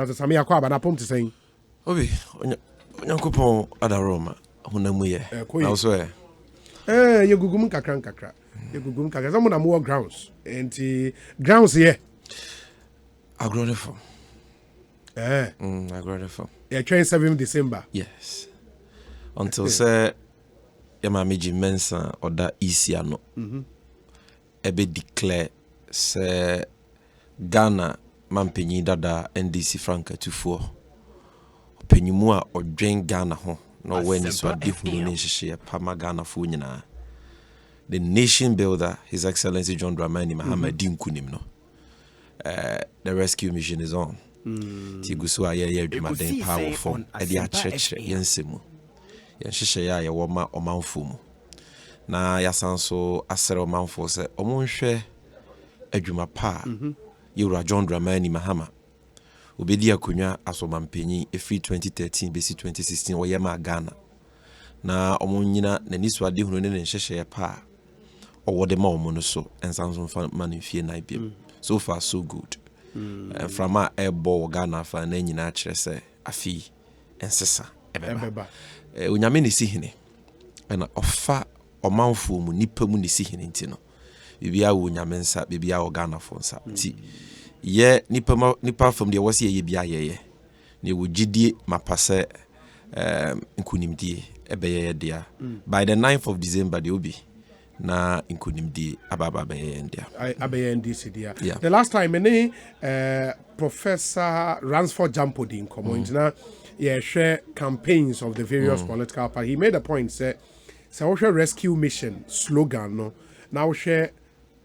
As some ya kwa na pom to saying. Obi, onyankopon adaroma honamu ye. Na also ye gugum kakra. Ye gugum kakra. Some na more grounds. And grounds here. Agrodefo. Eh. Agrodefo. Yeah, 27 December. Yes. Until say yama meji mensa oda isia no. Ebe declare say Ghana mampenyi dada NDC Franka tufuo. Penyimu a odwen Ghana ho na weni so ade hunu ne hihye pama Ghana fo nyina. The nation builder, His Excellency John Dramani Mahama Dinkunim no. The rescue mission is on. Tigusu aye adwumaden powerful e de akyerɛkyerɛ yensemu. Yenhyehyɛ ya ye woma omanfo mu. Na yasanso asere omanfo sɛ omonhwɛ adwuma pa Yura John Dramani Mahama obedi akonwa asomampanyi efri 2013 besi 2016 oyema Ghana na omonyina naniso ade hunu ne nhyehyɛ pa owode ma omono so ensanso manifie na ibiem. So far so good. From our airborne Ghana fa na nyina kyerɛ sɛ afi ensesa ebeba onyame ne sihene na ofa omanfo mu nipa mu ne sihene ntino bibia wo nyame nsa bibia wo Ghana fo nsa ti ye nipa from the wasi ye bia ye ne wo gidie mapase nkunimdie ebeye dia by the 9th of December the obi na nkunimdie ababa beye ndia abeye ndc dia. The last time any Professor Ransford Jampo in comment na share campaigns of the various political parties. He made a point say rescue mission slogan no now share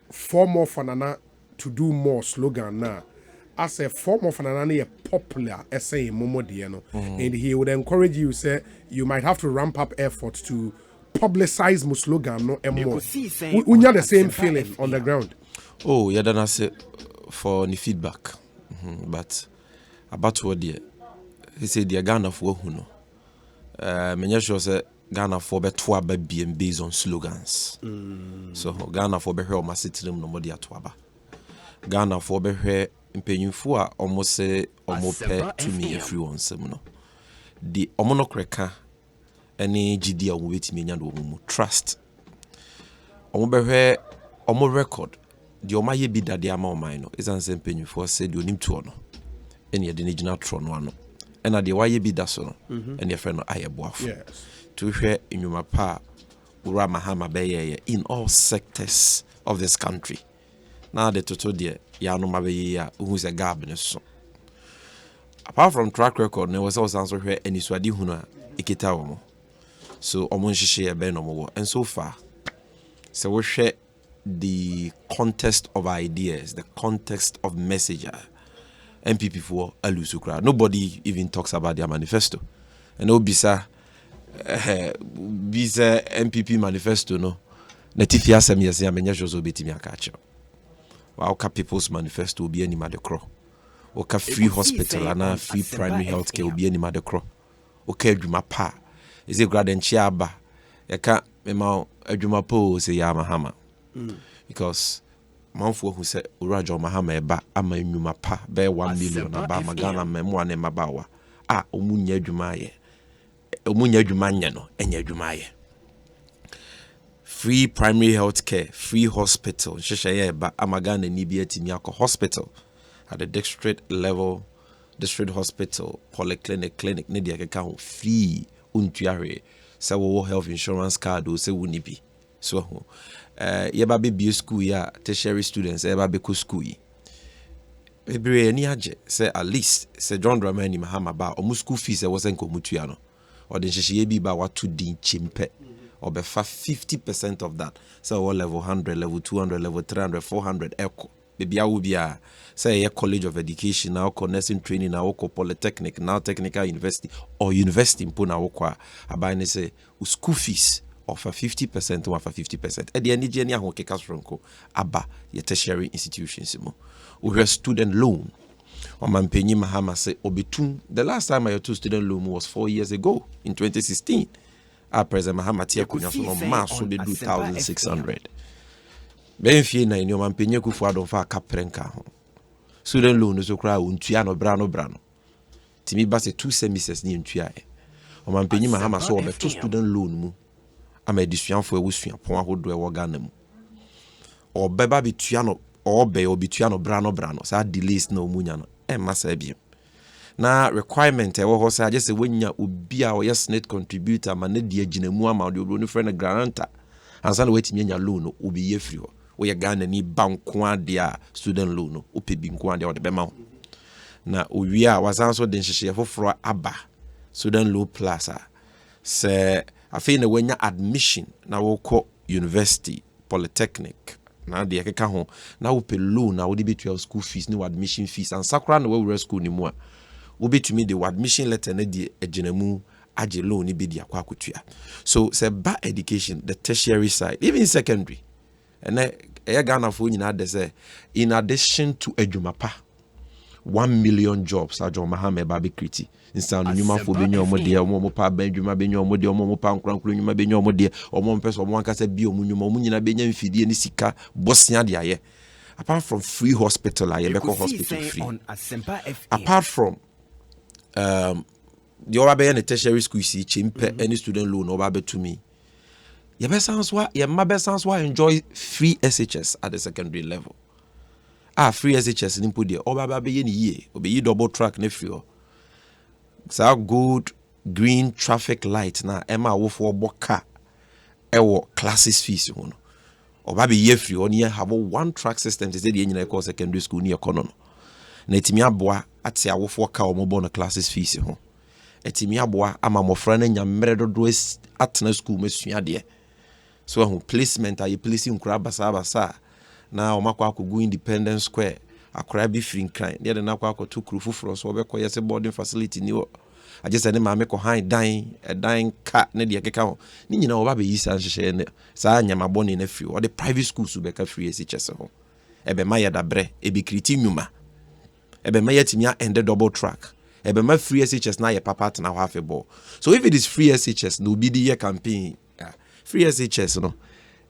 four more fanana to do more slogan now as a form of an popular essay in Momodiano. And he would encourage you, say, you might have to ramp up efforts to publicize my slogan no and more. We have the same feeling on the ground. Oh, yeah, then I say for the feedback. But about what dear, he said the Ghana for who no. Many sure say Ghana for betwa baby and based on slogans. So Ghana for be here my city no more dia twaba. Ghana for be here mpenyimfo a almost say omope to me everyone sem no. The omono kreka any GD a wo betimi nya do mu trust. Omo be here omo record the omaye bi dade ama oman no is ansem mpenyimfo say the onim to no. Ene de nigina tro no ano. Ena de waye bi da so no. Ene ye friend no ayeboafo. Yes. To hear Nyuma pa Ura Mahama beye in all sectors of this country. Now the total dear Yano Mabeye who's a gardener so. Apart from track record, there was also answer here any swadi huna ikitawamo. So omonshi benomo and so far. So we share the context of ideas, the context of messenger. MPP for Alusukra. Nobody even talks about their manifesto. And Obisa visa MPP manifesto no na tifia asem yesi amenya jozo betimi akacho wa oka people's manifesto obi anima de kro oka free hospital and free primary health care obi anima de kro oka adwuma pa is a grad enchi aba yeka mema adwuma po se ya mahama because manfo who say urajo mahama eba ama adwuma pa be 1 million aba magana memo ane mabawa omunya adwuma ye omunya adwuma nya no enya adwuma ye free primary health care, free hospital sheshaye ba amagana ni bi atimi akọ hospital at the district level, district hospital, polyclinic, clinic ne dia keka ho free untuare say wo health insurance card o say woni bi so ye ba be school ya tertiary students ye ba be ko school yi ebre ani age say at least say John Dramani Mahama ba o school fees e wo say nko mutua no or the sheshaye bi ba watu din chimpe or be 50% of that. So what level 100, level 200, level 300, 400 echo. Baby I will be say a college of education now, nursing training now, polytechnic now, technical university or university in Puna Okwa. Abane say school fees offer 50% or offer 50%. At the end of the year, I from Abba your tertiary institutions. We have student loan. Omampenyi Mahama say Obitun. The last time I had 2 student loan was 4 years ago in 2016. President Mahama tia kunya so no ma so be 2600 benfie na ni o mampenye kufu adon fa kaprenka ho student loan so kra untua no bra no timi ba se 2 semesters ni ntua e o man panyin mahama so obeto student loan mu ama edisuanfo ewusua pon ahodo e wo Ghana mu obeba bitua no obitua no brano sa delays na omunya no e masa bi na requirement e wo ho sa just wonya obi a o yes net contributor ma na di aginamu ama de obro no friend guarantor ansa na wetimi nya loan no obi ye free ho wo ye Ghana ni banko ade a student loan no opebi nko ade o de bema ho na owi a wasanso de nhihye foforo aba student loan plus a se afei na wanya admission na wo kɔ university polytechnic na de ekeka ho na wo pe loan na wo de betua school fees ni admission fees and sakra na wo school ni mu a wo betumi de admission letter na de aginamu age loan ni be di akwa akotua. So say ba education, the tertiary side, even secondary, and Ghana for nyina de say in addition to adwumapa 1 million jobs ajo mahame ba be kriti instant nyuma fo be nyomo de omo pa ban adwuma be nyomo de omo pa nkrankro nyuma be nyomo de omo mpese omo ankasa bi omo nyuma omo nyina be nya mfidie ni sika bosia de aye. Apart from free hospital aye be hospital free, apart from the oba be in tertiary school see chimpe any student loan oba be to me ye be sounds why ye ma be sounds why enjoy free SHS at the secondary level. Free SHS ni put there oba be ye ni ye obe yi double track ne free o sa good green traffic light na ema wo for boka ewo classes fees ho no oba be ye free o ne have one track system te say the nyina call secondary school ni ekono no na etimi aboa ate awofo ka omo no classes fees ho etimi aboa ama mofra na nya mmere dodo atena school masua de so ho placement aye placing nkura basa na omakwa akogu Independence Square akora bi free kan de na akwa akoto kuru fufuro so obekọ yese boarding facility ni wo agese ne maame ko han dan ka ne de keka ho ni nyina oba be yisa nhyehyɛ ne saa nyamabɔ ne na free o de private schools be ka free SHS ho ebe ma ya dabre ebi kriti nyuma ebe ma yetimi a end double track ebe ma free SHS na ye papa tena ho afebɔ. So if it is free SHS no be the campaign free SHS no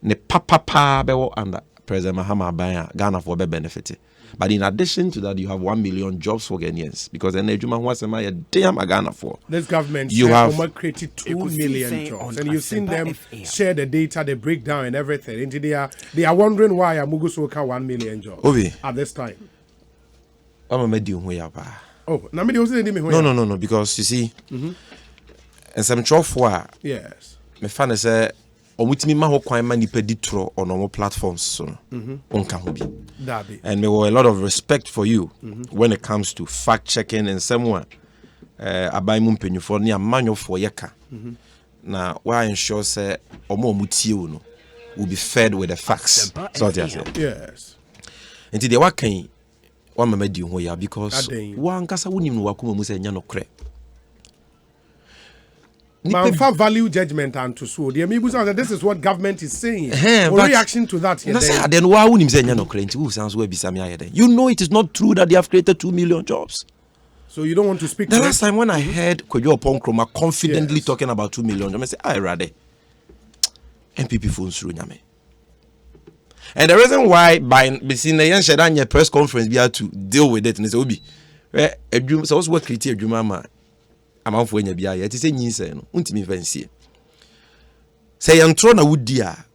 ne papa be wo under President Mahama Abaya, Ghana for be benefit. But in addition to that, you have 1 million jobs for Ghanaians because then Ejuma Nwasema ya damn Ghana for. This government you have created 2 million jobs, and you've seen them share the data, the breakdown, and everything. And they are wondering why Amugu Soka 1 million jobs at this time. I'm a medium way. Oh, no, because you see, and some for yes, my fan say. Omutimi ma ho kwan ma nipa ditro on our platforms so onka ho bi and me were a lot of respect for you when it comes to fact checking and someone abai mu mpanyufo ne amanyofo yeka na why ensure say omutie no will be fed with the facts so that's it. Yes enti de wakan wa mama di ho ya because wa nkasa wonim no wakoma mu say nya no kre Man, value judgment and to so. This is what government is saying. Reaction to that. Then why wouldn't say no you know it is not true that they have created 2 million jobs. So you don't want to speak. The last time when I heard Kwejo Ponkroma confidently talking about 2 million, I say I rather MPP phones through nyame. And the reason why by between the Shedan press conference we had to deal with it and say Obi, so what's what created Juma amanfo anya bia ye ti se nyinse no untimi fancy say yantro na wudi a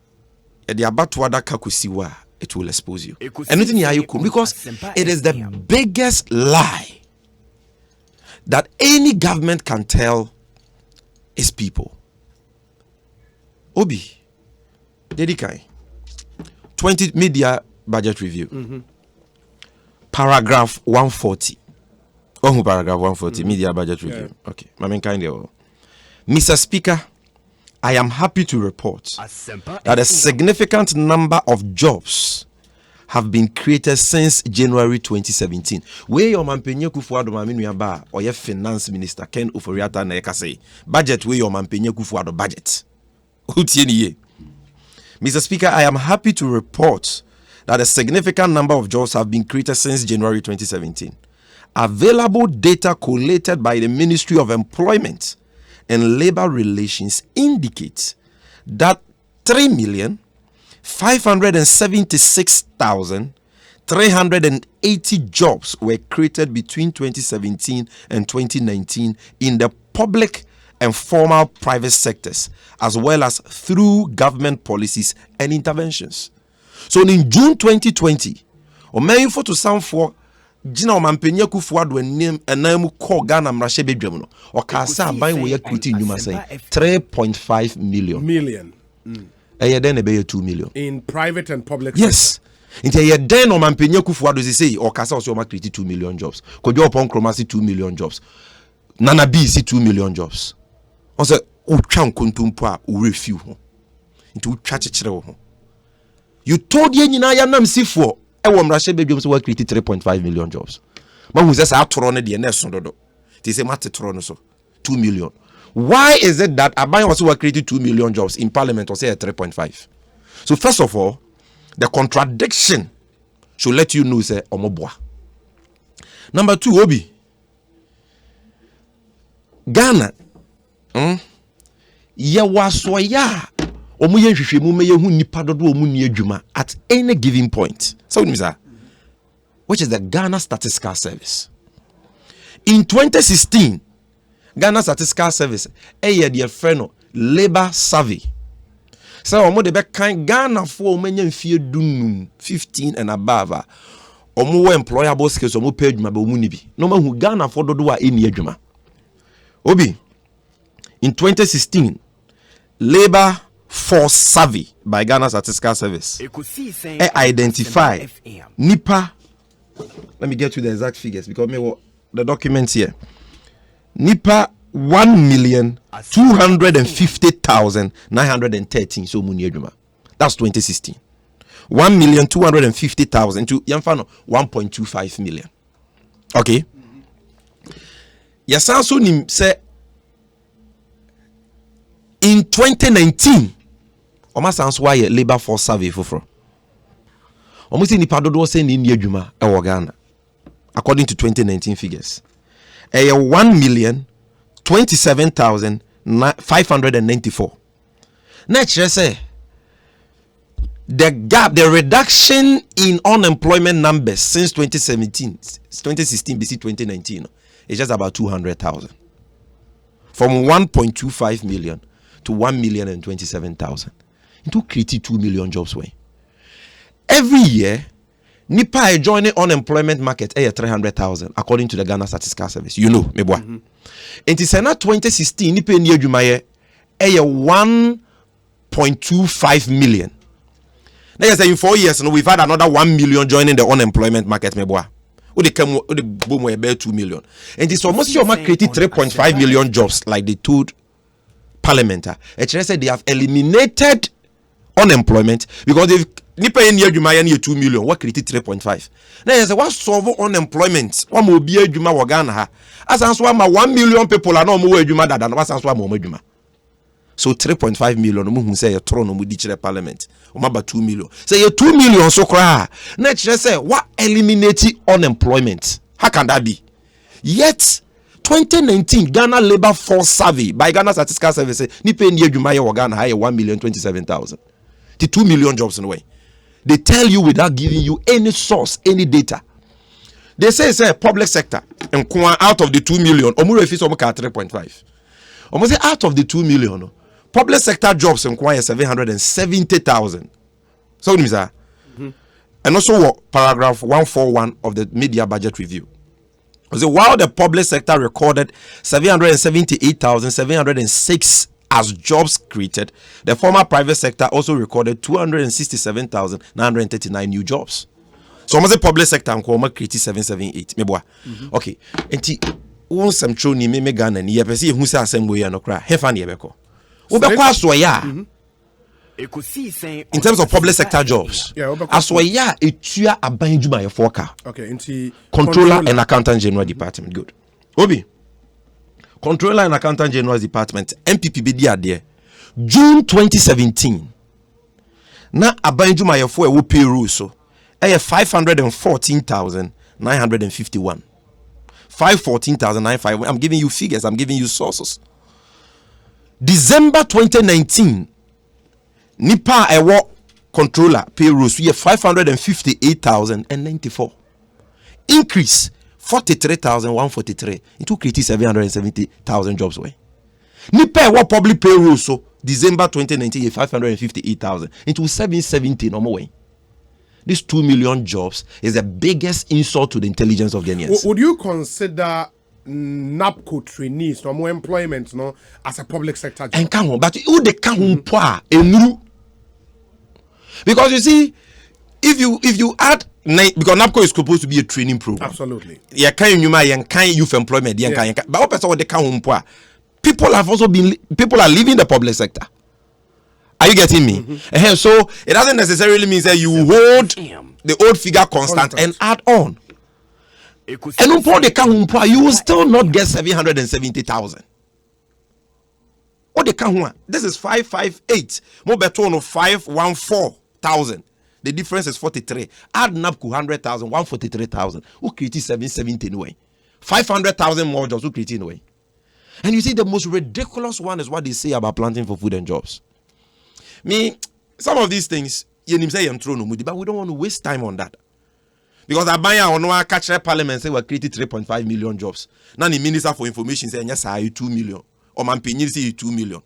e de abato adaka kosiwa it will expose you anything you could because it is the biggest lie that any government can tell its people. Obi dedikai 20 media budget review paragraph 140. Oh, paragraph 140, media budget review. Yeah. Okay, Mr. Speaker, I am happy to report that a significant number of jobs have been created since January 2017. Where your mampenye kufuado maminu yaba or your finance minister Ken Uforiata na yekase budget where your mampenye kufuado budget. Mr. Speaker, I am happy to report that a significant number of jobs have been created since January 2017. Available data collated by the Ministry of Employment and Labor Relations indicates that 3,576,3 380 jobs were created between 2017 and 2019 in the public and formal private sectors, as well as through government policies and interventions. So in June 2020, Omeyin to sound for Gina Omampenya Kufuor name enamu call Ghana mrashe bedwam no okasa aban we creating nyuma say 3.5 million. Den e be 2 million in private and public yes into ye den Omampenya Kufuor do say okasa o ma create 2 million jobs Kojo upon Kromasi 2 million jobs Nana B see 2 million jobs on say utwa nkontompo a o refill ho into utwa chekere ho you told ye nyina ya nam sifo ewo mrashe bedwam so we create 3.5 million jobs ma hu say sa atoro ne de na so dodo ti say matetoro no so 2 million. Why is it that Aban also created 2 million jobs in parliament or say 3.5? So first of all, the contradiction should let you know say omobwa. Number 2, Obi. Ghana. Ya wasoya omuye hwehwemu me yehu nipa dodo omu ni adwuma at any given point. So which is the Ghana Statistical Service. In 2016, Ghana Statistical Service dear friend labor survey. So omo de be kan Ghana for omenya mfie dunum 15 and above. Omo employable skills omo pay adwuma be omu ni bi. No ma hu Ghana for dodo a eni adwuma. Obi in 2016 labor force survey by Ghana Statistical Service Ekosiisen identify nipa. Let me get you the exact figures because me the documents here. Nipa 1,250,913 so muni adwuma. That's 2016. 1,250,000 to yamfano 1.25 million. Okay. Yasan so nim say in 2019 Oma sans why labor force survey foforo. Omo say nipa dodo say ni adwuma e wo Ghana according to 2019 figures. 1,027,594. Nature say the gap, the reduction in unemployment numbers since 2016 BC 2019 is just about 200,000. From 1.25 million to 1,027,000. Into creating 2 million jobs way. Every year, Nipa joining unemployment market 300,000 according to the Ghana Statistical Service. You know, me boy. In 2016, Nipa ni adwuma 1.25 million. Now you say in 4 years, we've had another 1 million joining the unemployment market, me boy. The boom we about 2 million. And it's almost your market created 3.5 million jobs, like they told Parliament. Actually said they have eliminated unemployment because they've nipa yen adwuma yen 2 million what created 3.5. Now you say what solve unemployment what mo bi adwuma wo Ghana ha asanso ama 1 million people are no mo adwuma dada no asanso ama mo adwuma. So 3.5 million mo hu say tro no mo di kire parliament o ma ba 2 million say 2 million so kra na kire say what eliminate unemployment. How can that be? Yet 2019 Ghana Labor Force Survey by Ghana Statistical Service nipa yen adwuma ye wo Ghana ha 1,027,000. The 2 million jobs in a way. They tell you without giving you any source, any data. They say public sector and out of the 2 million, omure fees almost 3.5. Almost out of the 2 million, public sector jobs inquire 770,000. So and also what paragraph 141 of the media budget review. While the public sector recorded 778,706 as jobs created, the former private sector also recorded 267,939 new jobs. So almost the public sector created 778. Okay. Enti won some true ni me Ghana ni yepesi hu say asem boye no kra. Hefa ni yebeko. Wobekọ asoya. In terms of public sector jobs. Asoya etua aban djuma ye foka. Okay, enti Controller and Accountant General Department. Good. Obi. Controller and Accountant General Department, MPP be there. June 2017. Na abanju mayefo e wo payroll so. 514,951. 514,951. I'm giving you figures, I'm giving you sources. December 2019. Nipa ewo controller payrolls we 558,094. Increase 43,143 into create 770,000 jobs way. Ni pay what public payroll so December 2019 558,000 into 770 no more way. These 2 million jobs is the biggest insult to the intelligence of Ghanaians. Would you consider NAPCO trainees no more employment no as a public sector job? And come on, but who they can't because you see, if you add because NAPCO is supposed to be a training program. Absolutely. Yeah, can youth employment, but what person they can't people are leaving the public sector. Are you getting me? Mm-hmm. So it doesn't necessarily mean that you hold the old figure constant and add on. And you will still not get 770,000. What the count? This is 558. More better on 514,000. The difference is 43. Add NAPCO 100,000, 143,000. Who created 770 anyway? 500,000 more jobs. Who created anyway? And you see, the most ridiculous one is what they say about planting for food and jobs. Some of these things, but we don't want to waste time on that. Because I buy on one catch parliament say we created 3.5 million jobs. Now the Minister for Information say yes, I 2 million. Or man penny say 2 million.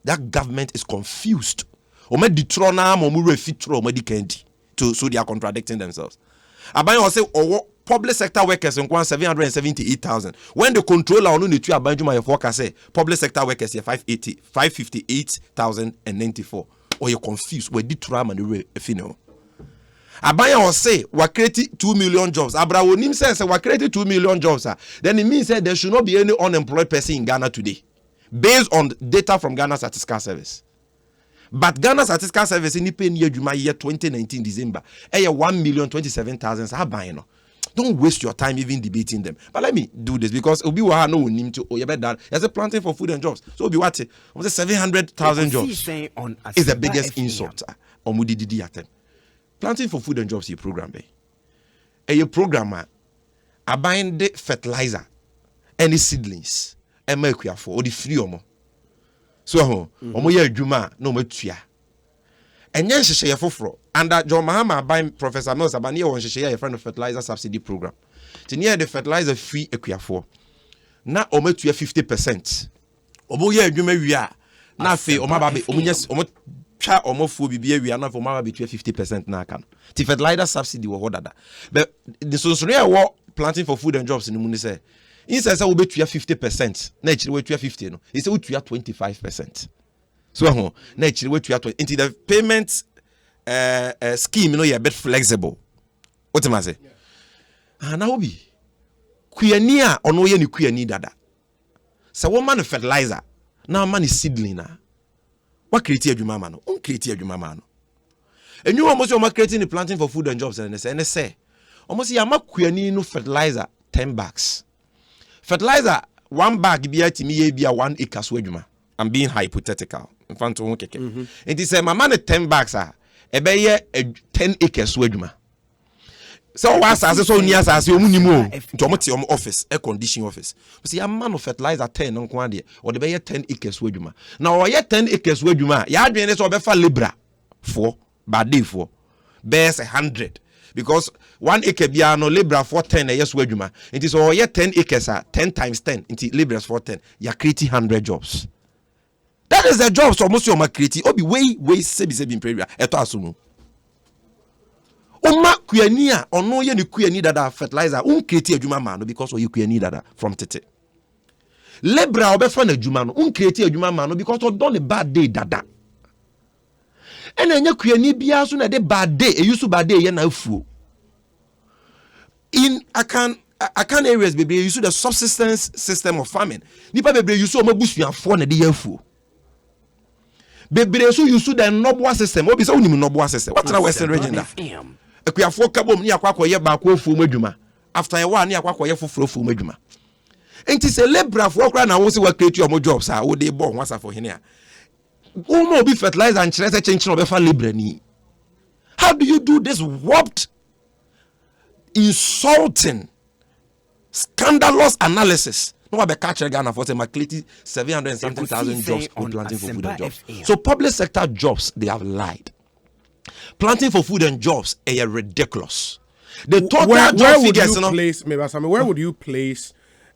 That government is confused. Or me detrona mo refitro mo dikendi. So they are contradicting themselves. I buy on say public sector workers in 778,000. When the controller on the two abanjuma forecast say public sector workers here 558,094. Or you're confused. We did try and refino. Abaya will say we created 2 million jobs. Abrawonim says we created 2 million jobs. Then it means that there should not be any unemployed person in Ghana today, based on data from Ghana Statistical Service. But Ghana Statistical Service in the year 2019 December, 1,027,000. Don't waste your time even debating them. But let me do this because Obi Waha no need to. Oh, you bet that there's a planting for food and jobs. So Obi Wati, 700,000 jobs is the biggest insult. Planting for food and jobs is a program. A programmer, a buying the fertilizer, any seedlings, and make for or the free omo. So omo ye adwuma no matua. Enye nhyehyɛ foforo under John Mahama by Professor Mills abani won nhyehyɛ your friend of fertilizer subsidy program. Ti near the fertilizer free ekuafo. Na omatua 50%. Omo ye adwuma wia na afi omababe omo twa omofuo bibia wia na omababe 50% na aka no. Ti fertilizer subsidy wo hodada. But the solution here wo planting for food and jobs in the money say instead say we betua 50%. Na ekyire we tua 50 no. He say we tua 25%. So na actually we to into the payment scheme you know you're a bit flexible. What am I say? Na obi kuyani a ono ye ni kuyani dada. So woman fertilizer na man is seedling na. What create adwuma ma no? On create adwuma ma no. And you almost you creating the planting for food and jobs and they say almost ya ma kuyani no fertilizer 10 bags. Fertilizer 1 bag bi atimi ye bia 1 acre so adwuma. I'm being hypothetical. In front of keke. It is my man 10 bags are ebe 10 acres weduma. So once as so near as you munimo to office, air conditioning office. But see a man of fertilizer 10 on kwade or the be 10 acres weduma. Now or 10 acres weduma, ya adwene so be fa libra for bad day for bears 100 because 1 acre bia no libra for 10 years weduma. It is or 10 acres are 10 times 10 into libras for 10. Ya create 100 jobs. That is the job so most of my creative. Obi way sebi in prayer. Eto asumu. Oma kuyania ono ye ni kuyani dada fertilizer. Create adwuma ma no because you kuyani dada from tete. Lebra obefa na adwuma no. Create adwuma ma no because don the bad day dada. And enye kuyani bia so na de bad day. E use bad day ye na afuo. In Akan areas baby use the subsistence system of farming. Nipa baby use o mabusuafo na de ye afuo. Bebre so you should the nobwa system. Obi say unimu nobwa system. What na Western region da? Ekuafo kabom ni akwakoye ba akofu madwuma. After a while ni akwakoye foforo fu madwuma. Enti say labor for kra na wo say we create your jobs ah wo dey born once for hene a. Wo obi fertilizer and chere chenchen obefa labor ni. How do you do this warped, insulting, scandalous analysis? No be catch Ghana for say creating 700,000 jobs for planting for food and jobs. So public sector jobs they have lied. Planting for food and jobs are ridiculous. The total where job would figures, you place, where would you place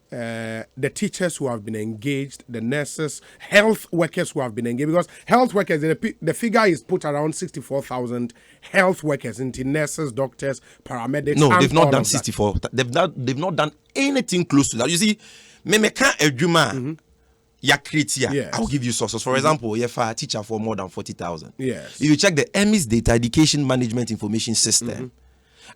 the teachers who have been engaged, the nurses, health workers who have been engaged? Because health workers, the figure is put around 64,000 health workers into nurses, doctors, paramedics. No, they've not done 64. They've not done anything close to that. You see, me can't eduma. Yes. I'll give you sources. For example, if a teacher for more than 40,000. Yes. If you check the EMIS data, Education Management Information System,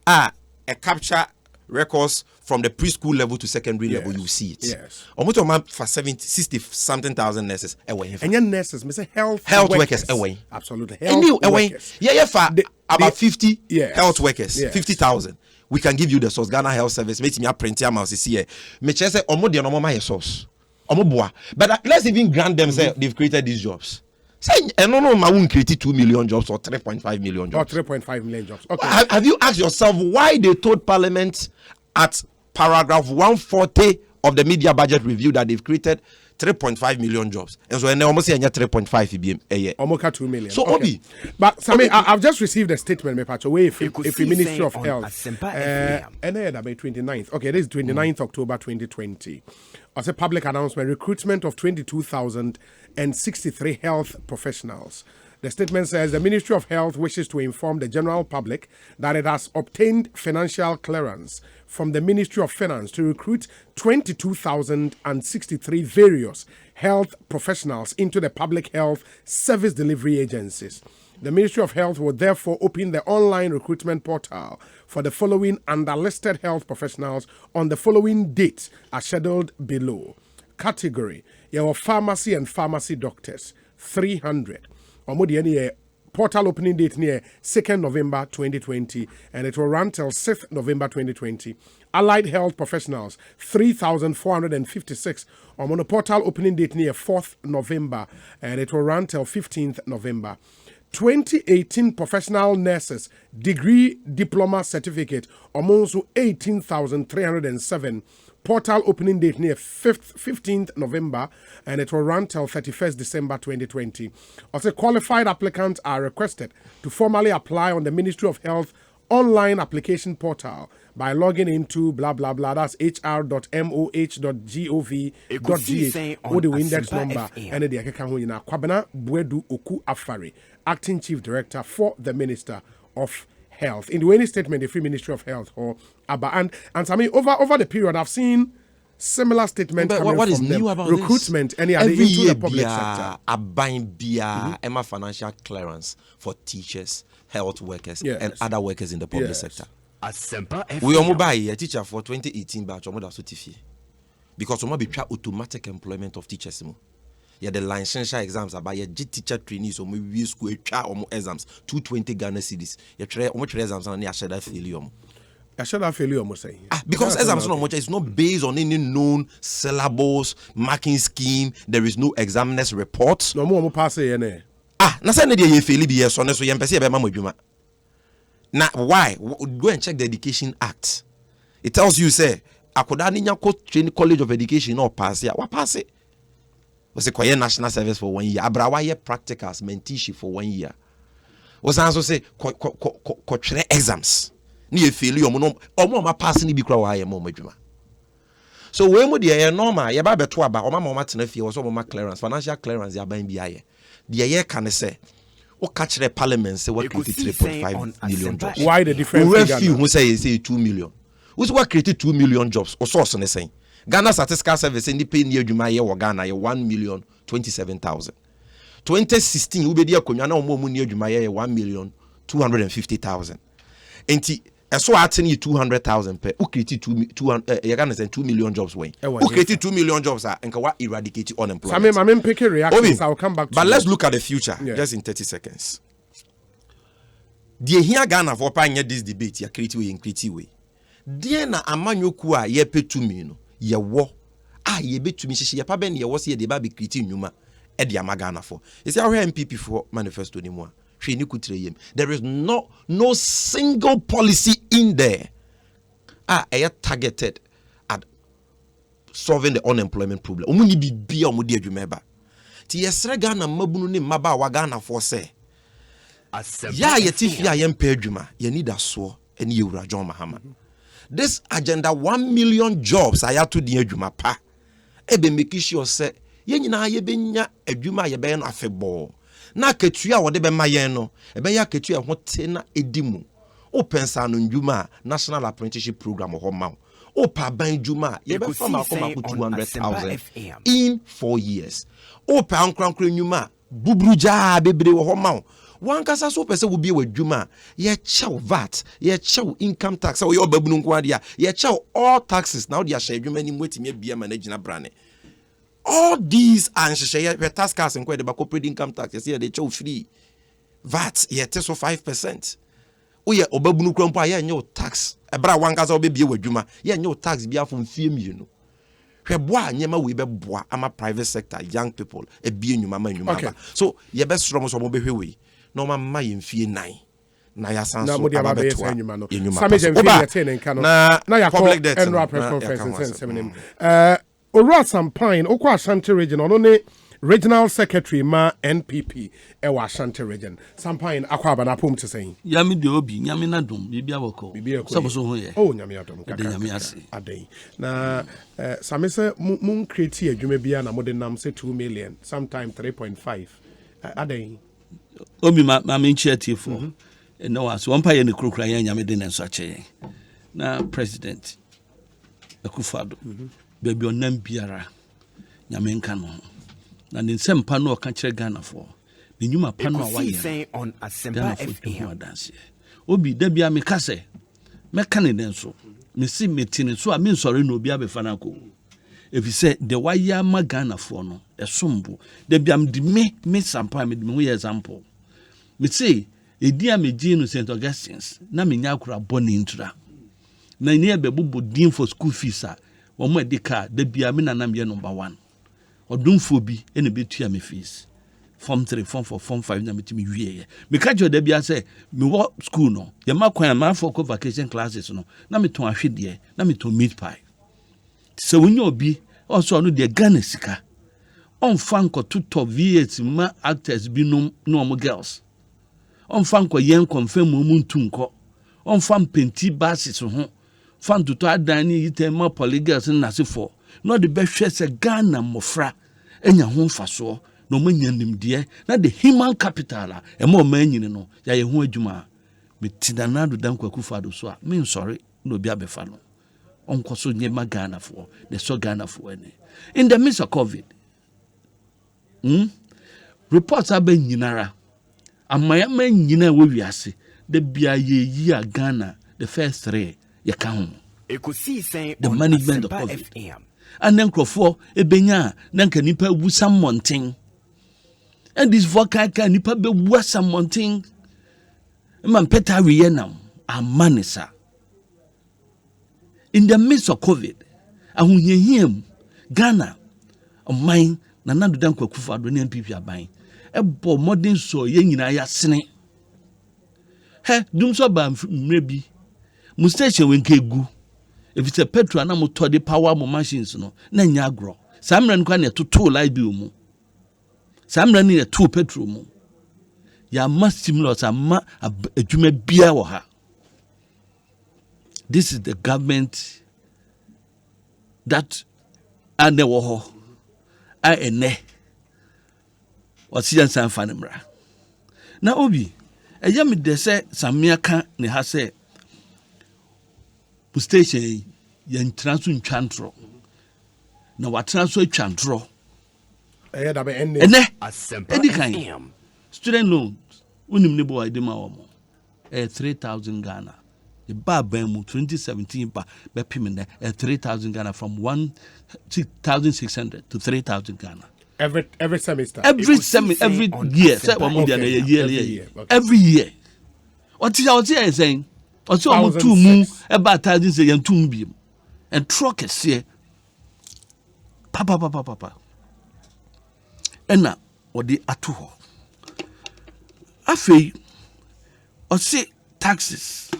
a capture records from the preschool level to secondary level, you see it. Yes. Almost for 60 something thousand nurses away. And your nurses, Mr. Health workers away. Absolutely. Health workers. Yeah, for about 50 yes. health workers, yes. 50,000. We can give you the source. Ghana Health Service. Make me a print your mouse here. Me say omo de no my source. But let's even grant them say they've created these jobs. Say, no, I won't create 2 million jobs or 3.5 million jobs. Or 3.5 million jobs. Okay. Have you asked yourself why they told Parliament at paragraph 140 of the media budget review that they've created 3.5 million jobs? And so they almost say 3.5 billion a year. Almost 2 million. So, okay. But Sammy, I've just received a statement, if the Ministry of Health. And then about 29th. Okay, this is 29th October 2020. As a public announcement, recruitment of 22,063 health professionals. The statement says the Ministry of Health wishes to inform the general public that it has obtained financial clearance from the Ministry of Finance to recruit 22,063 various health professionals into the public health service delivery agencies. The Ministry of Health will therefore open the online recruitment portal for the following underlisted health professionals on the following dates as scheduled below. Category: your pharmacy and pharmacy doctors, 300. Portal opening date near 2nd November 2020, and it will run till 6th November 2020. Allied health professionals, 3,456. On the portal opening date near 4th November, and it will run till 15th November. 2018 professional nurses, degree diploma certificate, amongst 18,307. Portal opening date near 15th November, and it will run till 31st December 2020. Also, qualified applicants are requested to formally apply on the Ministry of Health online application portal by logging into blah blah blah. That's hr.moh.gov.gh with the index number and the Akeka Kwabena Bwedu Oku Afari, Acting Chief Director for the Minister of Health. In the any statement, the Free Ministry of Health or ABBA, and I mean over the period, I've seen similar statements coming what is from new them. about Recruitment, this? Every into the public sector. Emma financial clearance for teachers, health workers, and other workers in the public sector. We are mobile a teacher for 2018 batch because we be try automatic employment of teachers. Yeah, the licensure exams about your teacher trainees or maybe school exams 220 Ghana cedis. You try exams and you share that failure. I should have failure, must say. Because exams not much. It's not based on any known syllables, marking scheme. There is no examiner's report. No more pass it. Na say na dey fail be so na so yem pese e be ma modwuma. Na why? Go and check the Education Act. It tells you say akoda ni nya training college of education no pass ya. Wa pass it. Was a national service for 1 year. Abrawa ye practicals mentorship for 1 year. Was also say ko exams. Ni e failure mo ma pass ni bi kra wa ye mo madwuma. So we mo de normal ye ba beto aba o ma tena fie so ma clearance financial clearance ya ban bi aye. The year can say o catch the parliament say what created 3.5 million jobs. Why the difference? We few who say 2 million. Who's what created 2 million jobs or source on saying Ghana Statistical Service in the pay near Juma ye or Ghana 1,027,000. 2016 we be there kunyana omo near Juma ye 1,250,000. Enti so atini 200,000 per who created 2 million jobs when who created 2 million jobs are and what eradicate unemployment. I'm picking reactions. I'll come back to but let's look at the future just in 30 seconds. The here Ghana for pioneer this debate ya create way in create way. Dear na amanyoku a ye pay to me no ye wo ye be to me she ye pa ben ye wo se ye de ba be create nyuma e de amagana for. Is our MPP for manifesto ni mo. There is no single policy in there targeted at solving the unemployment problem. Omuni bibia omudi adwumeba. Ti yesre Ghana mabunu ni maba wa Ghana for say ya yetifi a yempa adwuma ye need aso ene yewura John Mahama. This agenda 1 million jobs ayato di adwuma pa ebe make sure say ye nyina ye benya adwuma ye be no afebɔ na ketua wode be ma yen no ebe ya ketua ho te na edimu o pensa no ndwuma national apprenticeship program ho ma o pa ban dwuma ye be fa ma 200,000 in 4 years o pa ankrankra ndwuma bubruja bebre ho ma one kasa so pese wo bie wadwuma ye chew VAT ye chew income tax o ye obabunu nko ade ye chew all taxes now dia share adwuma ni mwetimi bia managina brane. All these and share tax cars and the corporate income tax yes they chew free VAT ye so 5%. O ye obabunu krompo ye nyo tax ebra one kasa obebie wadwuma ye nyo tax bia fo mfie mienu. Hweboa nyema we be boa ama private sector young people e bie nyuma ma nyuma ba. So ye be sro mo so mo be hwewe no ma yemfie 9 na ya sanso ababeto enyuma no same jemfie ye ten nka no na public debt and press conference seminim Ora Sampine okwa Ashanti region ono ne regional secretary ma NPP e wa Ashanti region Sampine akwa abana pom te sen ya me de obi nyame na dom bibia woko so so ho ye oh nyame adom kaka nyame ase aden na same se mun create adwuma bia na mo de nam se 2 million sometime 3.5 aden obi ma initiative no was one pay ne krokra ya nyame de nenso ache na president Akufado baby onam biara nyame nka no na ne nsempa no ka kire Ghana for ne nyuma pa no awaye on Asempa FM obi da bia me kase me ka ne nenso me si metine so a me nsore no obi abefa na ko efise de waya ma Ghana for no esombo da bia me sampa me ho example me say edi a meji no St. Augustine's na me nya akura boni ntura na ni ebebubo din for school fees a wo mo edika da bia me nanam ye number 1 odumfo bi ene betua me fees form 3 form 4 form 5 na metimi wie me ka jo da bia say me wo school no ye ma kwan ma for vacation classes no na me ton ahwede na me ton meat pie so wonya obi also no de Ghana sika on fanko to top V8 ma actors bi no mo girls on fanko yen confirm mo ntunko on fan penti basis ho fan to adan ni yite ma polygirls na sefo no de behwe se Ghana mofra enya ho mfaso no manyanim de na the human capital e ma o manyini no ya ye ho adwuma metinanado dan Akufado so a me sorry no bi abefa no onko so nyema Ghana for the so Ghana for any in the midst of COVID reports abe nyinara amaya man nyina wo wiase the bia ye yi a Ghana the first 3 ye ka ho Ekosiisen the management of COVID and then crofo ebenya na nka nipa wu some mountain and this vocal ka nipa be wu some mountain man peta wiye nam amanisa in the midst of COVID ahunhehiem Ghana oman na nado dan Akufado ne MPP aban ebo modern so ye nyina ya sene he dum so ba mrebi mu station wenkegu if it's a petrol na motor the power mo machines no na nya agro samra nkwa na toto live bi mu samra ni to petrol mu ya ma stimulus ama adwuma bia wo ha. This is the government that and the wo I ene wasiyan san fanimra na obi eya me de se samia ka ne ha se station yan transu ntwantro na watranso atwantro eya da be ene Asempa FM student loans unim ne bo idema wo mo 3,000 Ghana the ban mu 2017 ba be pim 3,000 Ghana from 1,600 to 3,000 Ghana every semester every year say one month year every year what you saying also am two mu about 1,000 say yan two bi and truck here papa ena odi ato ho afei o say taxes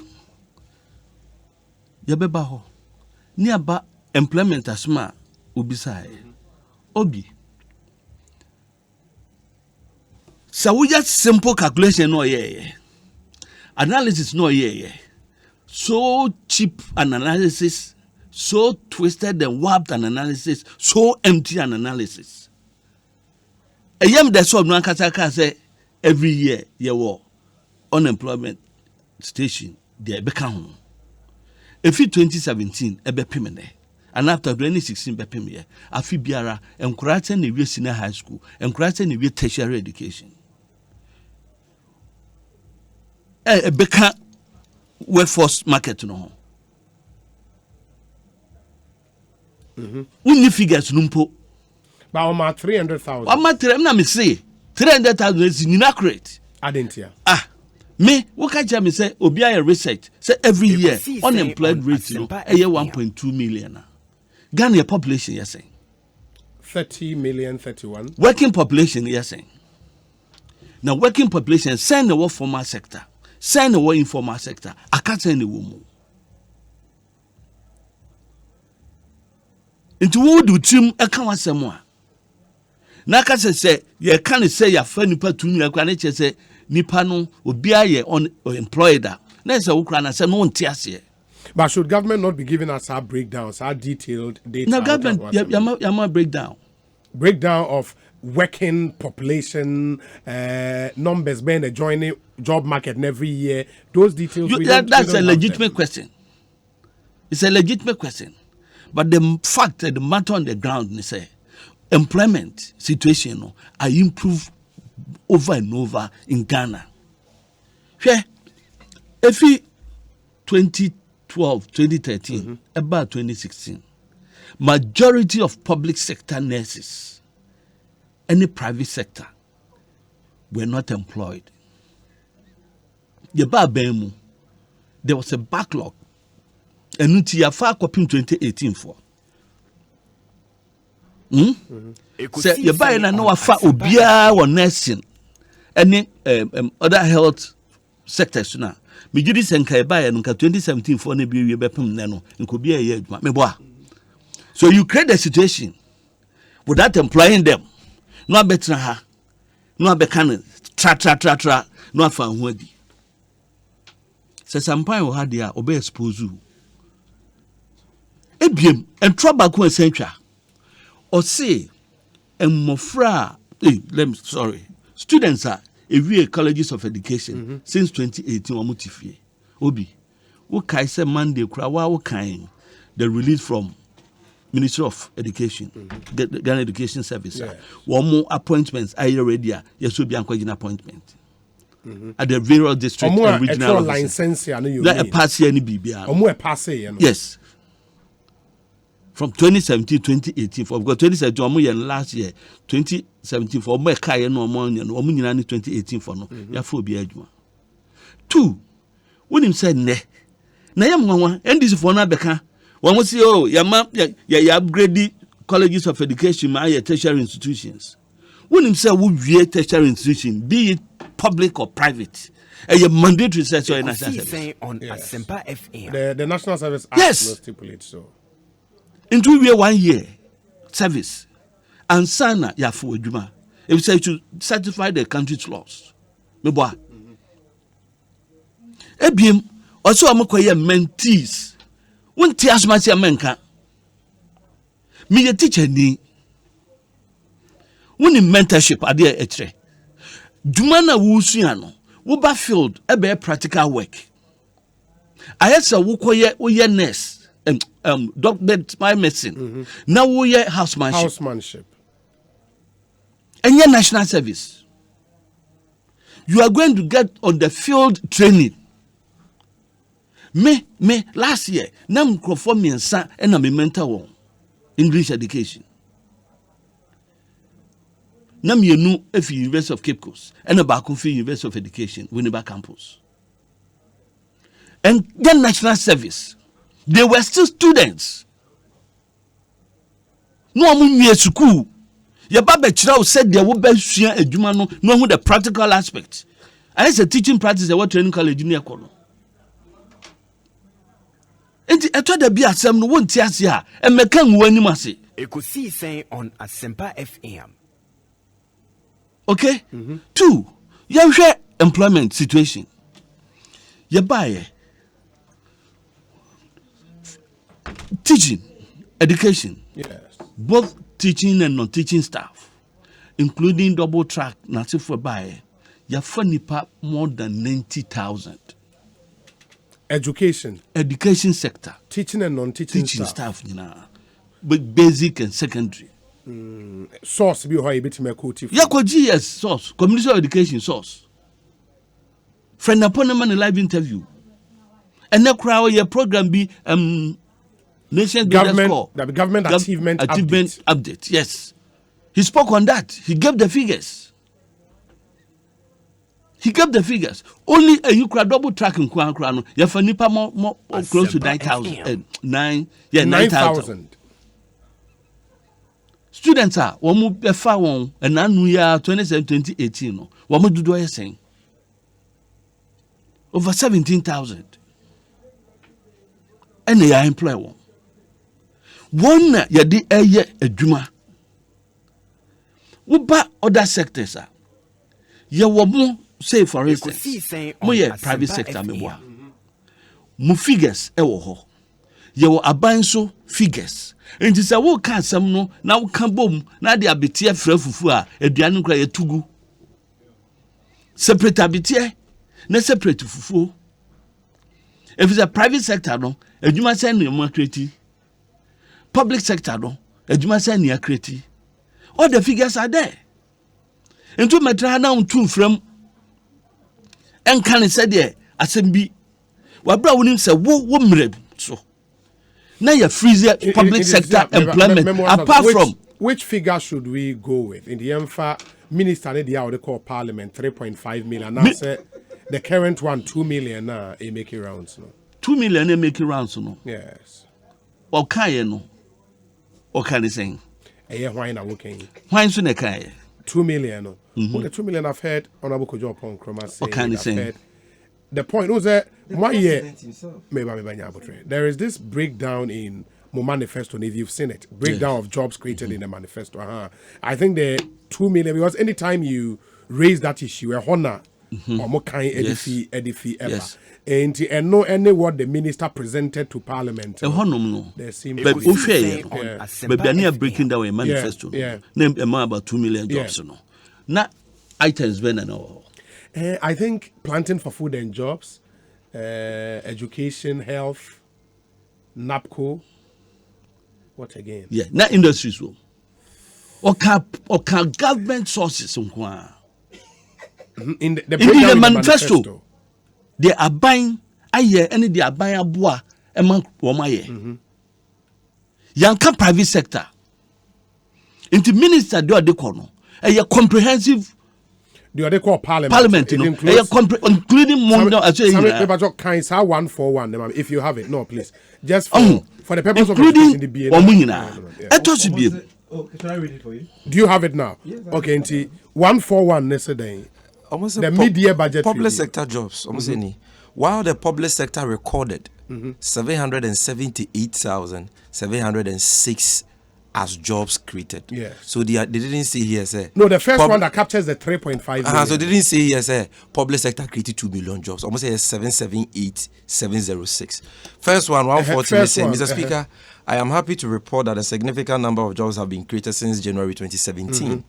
yabeba ho ni aba employment asma obisai obi So we just simple calculation no analysis no so cheap an analysis, so twisted and warped an analysis, so empty an analysis. A young that's what Nankataka say every year war unemployment station they become. If 2017 ebe pimene and after 2016 be pimene afi biara encourage na we senior high school, encourage na we tertiary education. Beka workforce market no. Unni figures numpo. But almost 300,000. I'm me say 300,000 is inaccurate. Adentia. Me, what can you say? Obia research say every year unemployed rate no 1.2 million. Ghana population you're saying 30 million 31. Working population you're saying. Now working population send the formal sector, send the informal sector. I can't send the woman. Into what do team a come somewhere? Naka say you can't say your friend nipa to me like say nipa no obia ye unemployed. Na say Ukraine say no ntiase. But should government not be giving us our breakdowns, our detailed data? No, government yama breakdown. Breakdown of working population numbers being a joining job market every year. Those details. That's a legitimate question. It's a legitimate question. But the fact that the matter on the ground is say employment situation I improve over and over in Ghana. If 2012, 2013, about 2016, majority of public sector nurses, any private sector, were not employed. There was a backlog. And until far copying 2018 for. So you buy na no afa obia or nursing any other health sectors na me judi senka buy no 2017 for na bi we bepem na no nko bia ye aduma me boa. So you create a situation without employing them no abetra ha no abeka tra no afa ho adi se sampan wo ha dia obe expose you ebiem entro ba ko asantwa or say students are every colleges of education since 2018 omutifie obi wo kai say Monday kura wo kan the release from Ministry of Education the Ghana Education Service one more appointments are already yes will be an appointment at the various district and regional license a pass any bibia yes. From 2017 2018 for because 2017 last year 2017 for more kai no more no 2018 for no ya for bi adwuma. Two when him said ne na yam nwanwa ndc for na beka won say oh ya upgrade colleges of education ma ya tertiary institutions when him say we wie tertiary institution be it public or private a mandatory sector in national service on Asempa FM the National Service Act stipulates so into we 1 year service and sana ya for adwuma if say to certify the country's laws me boa ebiem also amokoye mentees wonti asmati amenka me ye teacher ni woni mentorship ade etre dwuma na wo sua no wo ba field ebe practical work ayesa wo koye wo ye nurse doctor my medicine now we hear housemanship and your national service you are going to get on the field training me last year nam conform me and I'm a mentor English education nam you know if University of Cape Coast and about University of Education Winneba campus and then national service. They were still students. No one near school. Your Baba Chirao said there would be share a Jumano, no the practical aspect. And it's a teaching practice at what training college junior color. And I told the be at some one tiasia and Mekan when you must say. Ekosiisen on Asempa FM. Okay? Two, you share employment situation. You buy teaching, education. Yes. Both teaching and non-teaching staff, including double track, not for buy. You have more than 90,000. Education sector, teaching and non-teaching staff, but basic and secondary. Source be how you bit me quote. Yeah, GS source, community education source. Friend upon a man live interview. And now crowd your program be nation government achievement update. Yes. He spoke on that. He gave the figures. Only a Ukraine double tracking Kwan, you have nipa more close to 9,000. 9,000. Students are one more befa one and now we are 2018. One more do I saying over 17,000. And they are employ one. One ya di eye adwuma. Wo ba other sectors are. Ye wo mo say for instance, mo ye private sector me boa. Mo figures e wo ho. Ye wo abanso figures. Enti se wo ka asem no na wo ka bom na de abete afra fufu a aduane kra ye tugu. Separate abete na separate fufu. If it's a private sector no, adwuma say no mo create. Public sector no, adwuma say no create. All the figures are there. Into metra na untu from and can say there assembly wabra wonim say wo mreb so now you freeze public sector employment apart from which figure should we go with in the EMFA minister they are call parliament 3.5 million now say the current one 2 million now e make rounds no 2 million e make rounds no yes okay no okay saying why na working why so na kai 2 million no the 2 million I've heard honorable Kojo upon Kroma say I've heard the point was that there is this breakdown in my manifesto, if you've seen it, breakdown of jobs created in the manifesto. I think the 2 million, because anytime you raise that issue, a honor or more kind edifi ever. And no any what the minister presented to parliament. There seems but they are breaking down a manifesto. Name about 2 million jobs. Now items when and all. I think planting for food and jobs, education, health, NAPCO. What again? Yeah, not industries. Or government sources. In the manifesto, they are buying a year and they are buying a bois among Womaye. Yanka private sector. Into minister do a decono. A comprehensive. Do they call parliament? Including Mondo as well. Kind 141. If you have it, no, please. Just for the purpose of including the BA. Can I read it for you? Do you have it now? Yes, okay, 141 yesterday. The mid-year budget. Public sector jobs. While the public sector recorded 778,706 as jobs created. Yes. So they didn't say here, say. No, the first one that captures the 3.5 million. So they didn't say here, say, public sector created 2 million jobs. Almost say 778,706. First one, 140. Mr. Speaker, I am happy to report that a significant number of jobs have been created since January 2017.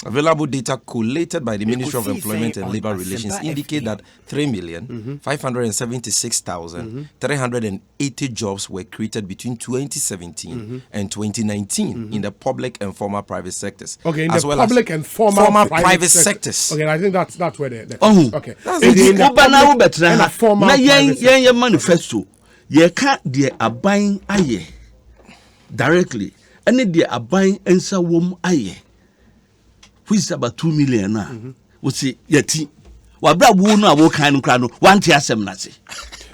Available data collated by the Ministry of Employment and Labour Relations indicate that 3,576,380 jobs were created between 2017 and 2019 in the public and former private sectors. Okay, in as the well public as and former private sectors. Okay, I think that's where the okay. In the public and former private sector. Manifesto, you can't they are buying aye directly, and they are buying answer wom aye. Which is about 2 million now. We see yeti. Wabra wuna wo kan krano. One tia semnasi.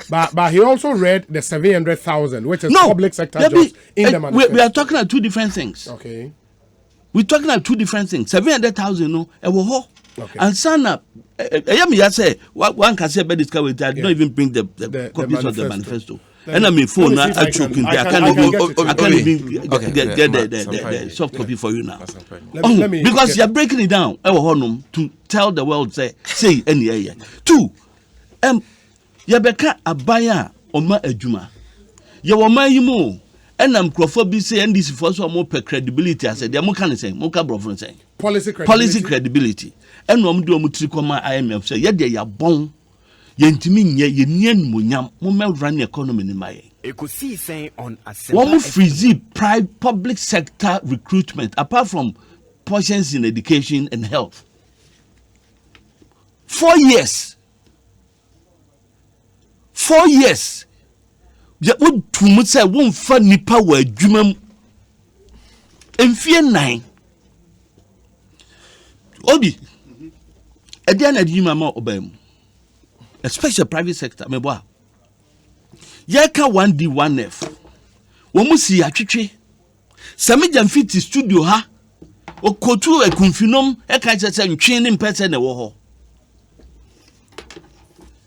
But he also read the 700,000, which is public sector jobs in the manifesto. We are talking about two different things. Okay. We're talking about two different things. 700,000 no. Okay. And sana. I say one can say about this. I don't even bring the copies of the manifesto. And I mean, phone now. I can't even get the soft copy for you now. Because you're breaking it down. To tell the world, say any area. 2, Yabeka Abaya Oma Ejuma. Yawama Yimo. And I'm Crawford say and this for some more credibility. I said, "Yamu can say, Moka Brofron say policy credibility." And no do mutrikoma IMF say, "Yet they are bon, yentimi ye nien munyam, moment run the economy in my Ekosiisen on one freeze public sector recruitment apart from portions in education and health. 4 years. 4 years. Ya would too much say won't fund ni power jumam and fear 9. Obi, again at you, Mamma Obem, especially private sector, me boy. Yaka 1D 1F. Womu si ya chichi. Sami jamfiti studio ha. O kotu e confinum e ka se ntwene mpese na wo ho.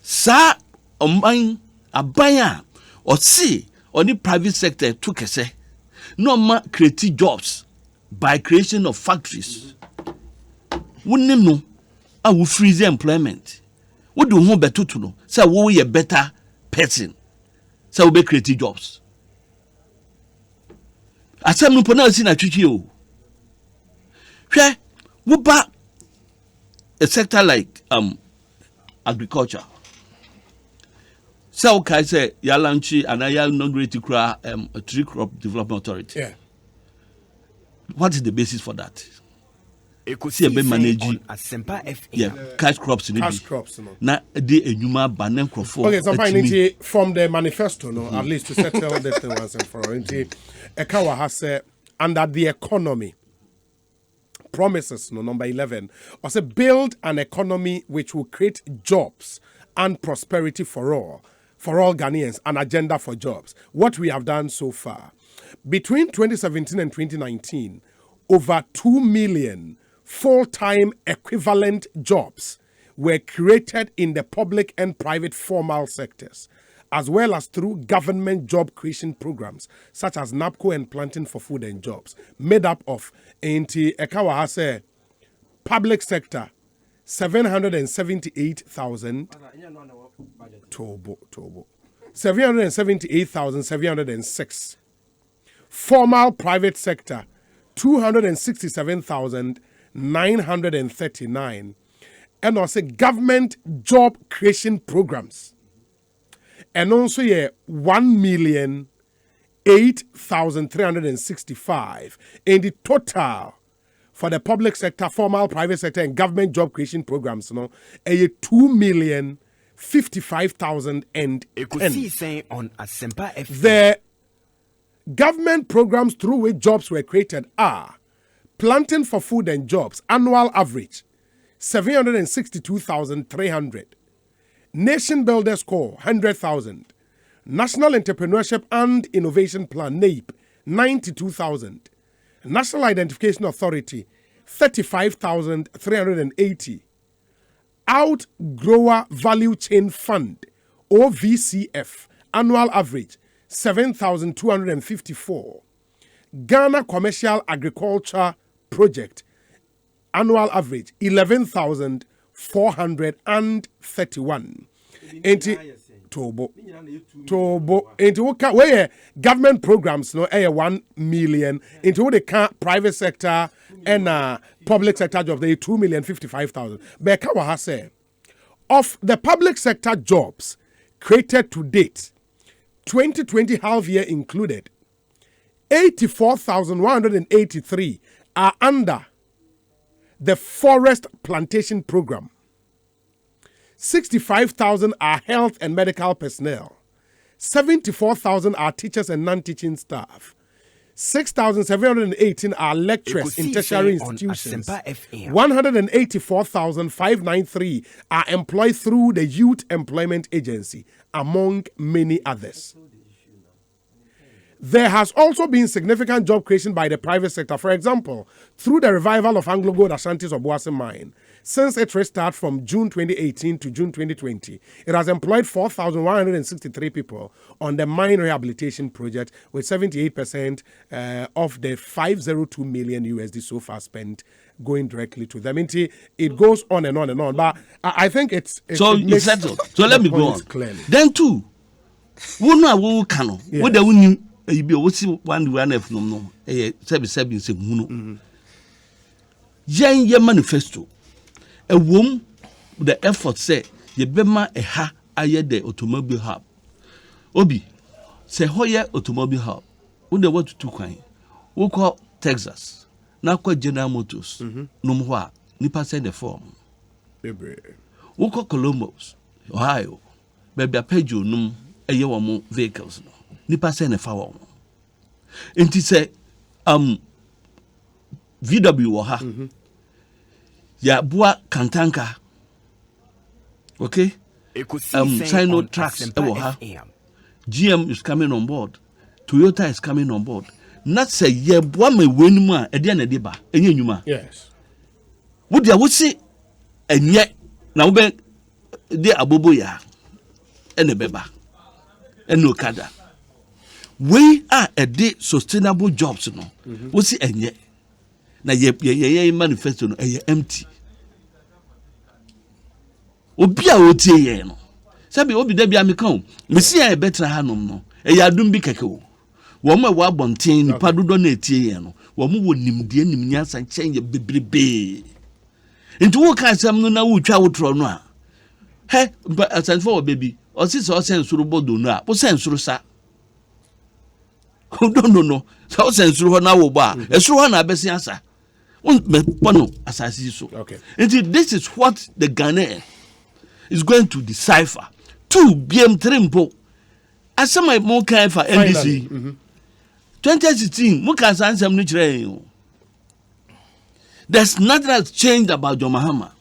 Sa omban abaya or see on the private sector to kese no ma create jobs by creation of factories. Wouldn't know I will freeze employment. What do you better to know? Say we a better person. Say we create jobs. Asem no pona si na twitwi o. Hwe wo ba a sector like agriculture. So okay, say Yalanchi and I inaugurate a tree crop development authority. Yeah. What is the basis for that? Ekosiisen manage cash crops in cash crops. Na de enyuma banen crofo. Okay, so finally from the manifesto, at least to settle this thing once and for all. Ekawa has said under the economy promises, number 11, was a build an economy which will create jobs and prosperity for all Ghanaians, an agenda for jobs. What we have done so far. Between 2017 and 2019, over 2 million full-time equivalent jobs were created in the public and private formal sectors, as well as through government job creation programs such as NAPCO and Planting for Food and Jobs, made up of Ekawahase public sector 778,000 Tobo 778,706, formal private sector 267,939, and also government job creation programs. And also 1,008,365 in the total for the public sector, formal private sector, and government job creation programs. 2,055,010. Ekosiisen on Asempa FM. The government programs through which jobs were created are Planting for Food and Jobs, annual average 762,300. Nation Builders Corps, 100,000. National Entrepreneurship and Innovation Plan, NAIP, 92,000. National Identification Authority, 35,380. Outgrower Value Chain Fund, OVCF, annual average, 7,254. Ghana Commercial Agriculture Project, annual average, 11,431. Tobo. Into where government programs 1 million. Into the private sector and public sector jobs, they 2,055,000. Bekawa has said of the public sector jobs created to date, 2020 half year included, 84,183 are under the forest plantation program. 65,000 are health and medical personnel. 74,000 are teachers and non-teaching staff. 6,718 are lecturers in tertiary institutions. 184,593 are employed through the Youth Employment Agency, among many others. There has also been significant job creation by the private sector. For example, through the revival of Anglo Gold Ashanti's Obuasi mine. Since its restart from June 2018 to June 2020, it has employed 4,163 people on the mine rehabilitation project, with 78% of the 502 million USD so far spent going directly to them. It goes on and on and on. But I think it's so it it's settled. So let me go on. Clearly. Then two, we know we can. What the we you be what see one F no. 77 say muno. Yen manifesto. A womb, the effort say ye bema a ha aye the automobile hub. Obi say hoye automobile hub. When they want to kwan. We call Texas. Now call General Motors. No more. Nipa send the form. We call Columbus, Ohio. Baby a page you num a year more vehicles. No. Nipa send the form. And he say VW or ha. Ya bua kantanka. Okay? Sino trucks ewo ha. GM is coming on board. Toyota is coming on board. Not say ye bua me wenu a ede na de ba. Enye nyuma. Yes. Wo dia wo si enye na wo be de abobo ya. Ene beba. Ene okada. We are ede sustainable jobs no. Wo si enye. Na ye manifesto no empty. Obi a otie ye no. Sabi obi da bia meka o. Mesi ya betra hanom no. Adum bi keke o. Wo ma wa bonten ni padodo na etie ye no. Wo mo wo nimde nimnyansa nchen ye bebrebe. Nti wo ka asem no na wo twa wo tro no a. He, asanfo wo baby. O si so sensuru bodo no a. Wo sensuru sa. No. So sensuru ho na wo ba. Esuru ho na abesi asa. Okay. And this is what the Ghanaian is going to decipher. 2 BM Trimpo. As some more kind for NDC. 2016, there's nothing that's changed about John Mahama.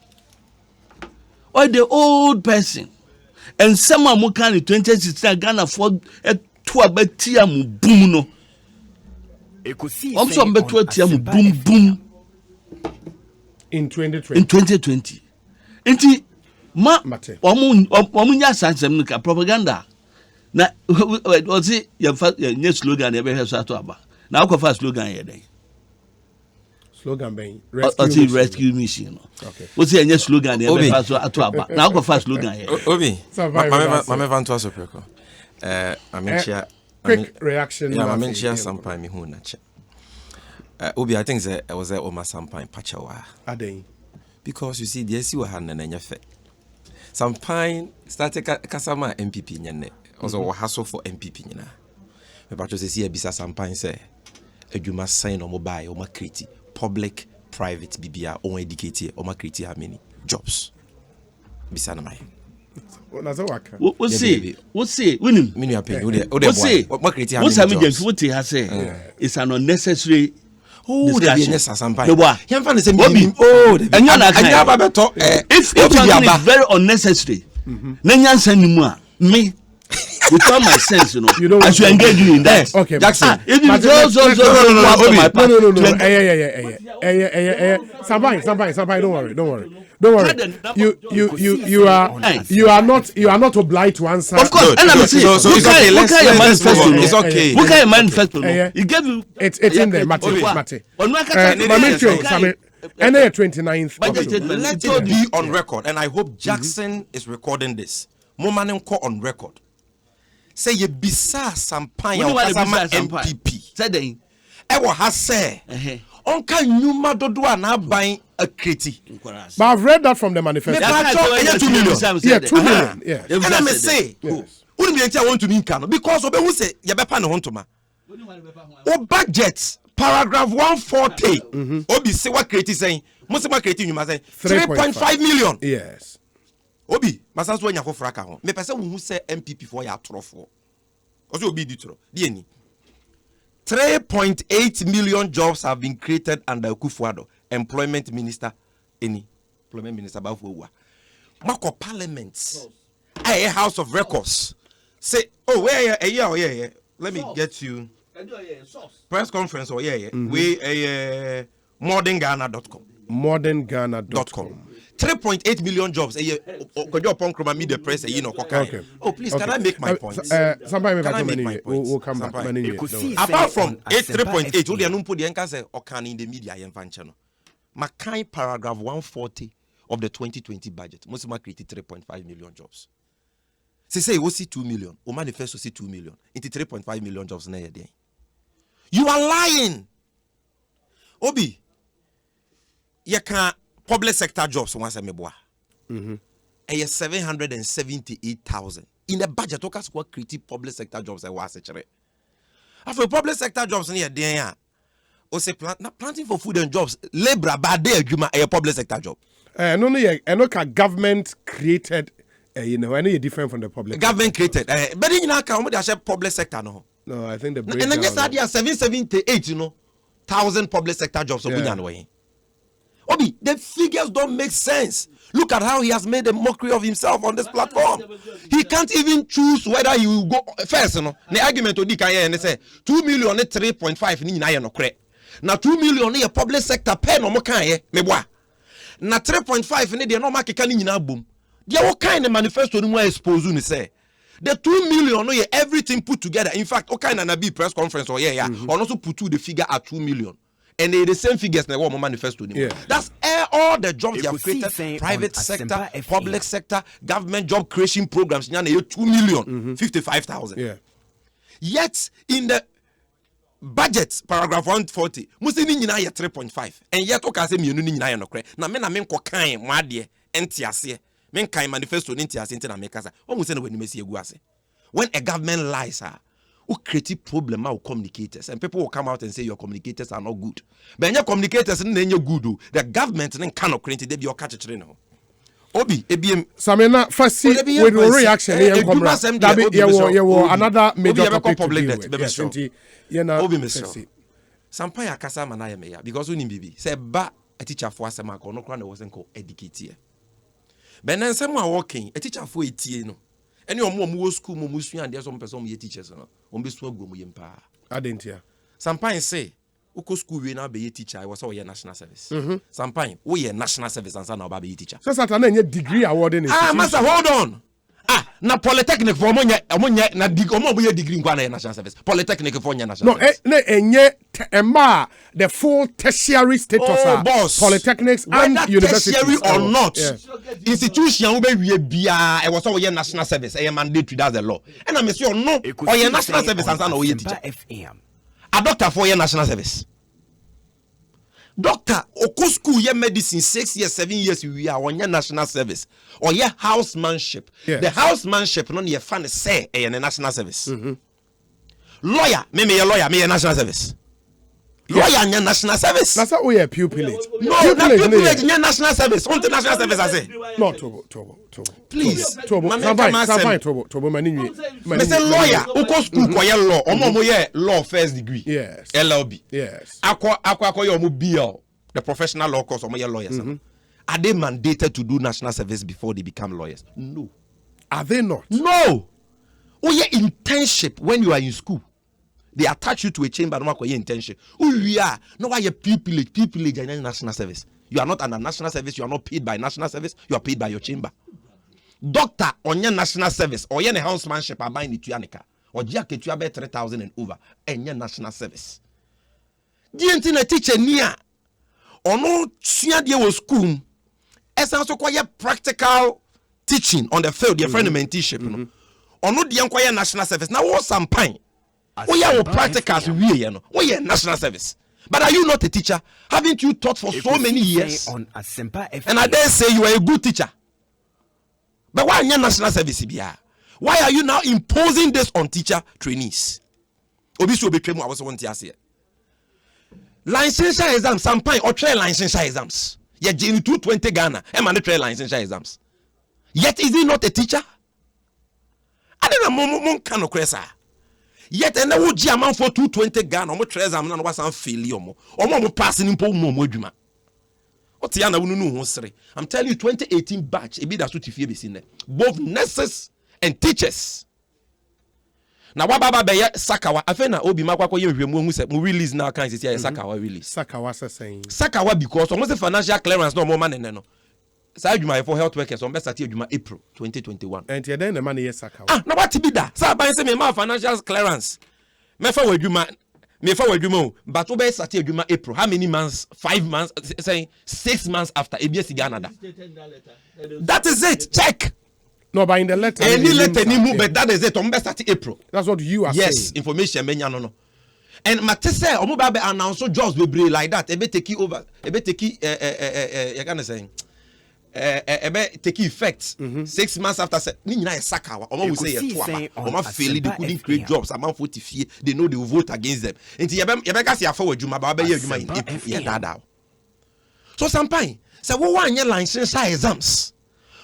Or the old person. And someone more kind in 2016 Ghana for a 2 tiamu boom no. Also betu tiamu boom. In 2020. In 2020. Inti ma omunya sansem nika propaganda. Na ozi ye slogan ye be heso ato aba. Na akofa slogan ye den. Slogan ben rescue mission. Okay. Ozi ye slogan ye be heso ato aba. Na akofa slogan ye. Obi. Mama vanto aso preko. Amenchia quick reaction. Yeah, amenchia sampai mi hu na che. Obi, I think that I was at Oma Sampine Pachawa. Because you see, the SC were hand and then Sampine started Kasama MPP nyane. Also hassle for MPP nyana. But you see, Bisa Sampine say, you must sign on mobile or create public, private BBA or educated or create how many jobs. Bisa na mai. We'll see. Winning. We'll see. What's happening? What he has said is an unnecessary. Oh, the business as I'm buying. Oh, and if something is very unnecessary, then send me. Without my sense, I should engage you in that. Okay, Jackson. Somebody, don't worry. You are not obliged to answer. Of course, and I'm saying, it's okay. Look at your manifesto. You gave you. It's in there, Mate. And 29th. Let it be on record, and I hope Jackson is recording this. Momanen ko on record. Say ye bisa sampanya okazama MPP. Say Ewo ha say. Onka nyuma dodo na ban akreti. But I've read that from the manifesto. Yeah, 2 million. Yeah, 2 million. Yeah. And I may say, wouldn't be want to mean cano because of who say ye bepa no hontoma. O budget paragraph 140. Obi say what kreti saying. Most of kreti nyuma say 3.5 million. Yes. Obi, masanso anya for fraka ho. Me pese who say MPP for ya trofo. Oso obi di tro. Di eni. 3.8 million jobs have been created under Akufo-Addo, employment minister Bafuwa. Mako parliament. A house of records. Say, oh, where let me get you Press conference or we modernghana.com. Modernghana.com. 3.8 million jobs a year. Media press okay. Oh, please, can I make my point? Somebody can I make my point? We'll come back. Apart from 3.8, all the unumpu the anchor say can in the media channel. Makai paragraph 140 of the 2020 budget. Musima created 3.5 million jobs. Say we see 2 million. O manifesto see 2 million. Into 3.5 million jobs na year. You are lying. Obi, you can public sector jobs once a meboa. And 778,000 in the budget. Oka squad creative public sector jobs. I was actually. After public sector jobs near there, o say planting for food and jobs. Labor bad day a public sector job. No, government created. I know you're different from the public. Government created. But in our country, they public sector no. No, I think the breakdown. And then yes, there are 778, thousand public sector jobs. Obi, the figures don't make sense. Look at how he has made a mockery of himself on this platform. He can't even choose whether he will go first. The argument to DKN and they say 2 million 3.5 ni na no correct. Now 2 million a public sector pay no mo kan ye meboa. Na 3.5 ni de no market kan ni na boom. There what kind of manifesto no more expose you say. The 2 million no everything put together. In fact, what kind of be press conference or or also put to the figure at 2 million. And they the same figures na one manifesto anymore. That's all the jobs they have created, private sector, public sector, government job creation programs. 2 million 55,000. Yeah. Yet in the budget paragraph 140, musi ni nyina 3.5. And yet oka say mienu ni nyina no kre. Na me na me nko kan mo ade entiase. Men kan manifesto ni entiase enti na me kasa. O mu say na wani mesi egu ase. When a government lies, who create problem with communicators, and people will come out and say your communicators are not good. But your communicators are not good. The government cannot create it. They will catch it. Obi, ABM. Samena first with reaction. Another major topic to deal with. Obi, Mr. Sampaya kasa manaya meya because we bibi say ba a teacher for asema ko no kra wasn't called educate. But then someone working a teacher for etie no. Any more school, more Muslim, and there's some person who teachers. On be so go muyimpa. I didn't hear. Sometimes say, Uko school we now be a teacher. I was all your national service. Sometimes we are national service and son of a teacher. So Saturday degree awarding. Master, hold on. Na polytechnic for ammonia na degree in national service. Polytechnic for national service. No, the full tertiary status boss. Polytechnics and universities. Tertiary or not. Institution we be I was all your national service. I am mandatory, that's the law. And I'm sure no or your national service and son of your teacher. A doctor for your national service. Doctor, oko school ye medicine 6 years, 7 years we are on your national service or your housemanship. Yes. The housemanship no ye fan say a national service. Lawyer, me a lawyer, me a national service. Lawyer and your national service. That's how we are pupillage. No, pupillage in your national service. On the national service, I say. No, Tobo. Please. Tobo, Mani. Me say lawyer, oko school kwa ye law. Omo ye law first degree. Yes. LLB. Yes. Akwa yo mo BL. The professional law course omo ye lawyers. Are they mandated to do national service before they become lawyers? No. Are they not? No. Oh yeah, internship when you are in school. They attach you to a chamber no matter your intention. Who you are, no why you pupillage and national service. You are not under national service, you are not paid by national service, you are paid by your chamber. Doctor on your national service or your housemanship are buying it to Yanika or Jack you about 3,000 and over and your national service. Didn't a teacher near or no was school. As also quite practical teaching on the field, your friend mentorship, or no the inquire national service. Now what's some pine? We are practicals, we are national service. But are you not a teacher? Haven't you taught for so many years? And I dare say you are a good teacher. But why are you national service? Why are you now imposing this on teacher trainees? Obviously, I was one to say. Licensure exams, some point or trail licensure exams. Yet, 220 Ghana, and man, trail licensure exams. Yet, is he not a teacher? I don't know, kind of cresa. Yet and wo gi amount for 220 Ghana omo treasure na no was am failure omo passing impo mo adwuma otia na wonu hu sere. I'm telling you 2018 batch e be that so tifie be sin both nurses and teachers na wababa be Sakawa afena obi makwakọ ye hwemu hu se mu release na kan sisi Sakawa release Sakawa saying Sakawa because almost financial clearance no more man no sa adwuma for health workers on best start adwuma April 2021 and then the money yes Sakawa na what be that sa ban say me ma financial clearance me fa wadwuma but we best start adwuma April how many months 5 months saying 6 months after ebia Ghana da that is it check. No, but in the letter. Any letter ni move, but that is it. On best at April. That's what you are saying. Yes, information menya no. And Matese, omo ba be announce jobs we bring like that. Ebe take over. Ebe take you can say. Ebe take effect. 6 months after ni nyina Sakawa. Omo will say to aba. Omo fail they couldn't create jobs. Amount 40 they know they will vote against them. Nti ebe ka se afa wadwuma ba be wadwuma in April. Yeah, dada. So sometimes say wo wan ye license exams.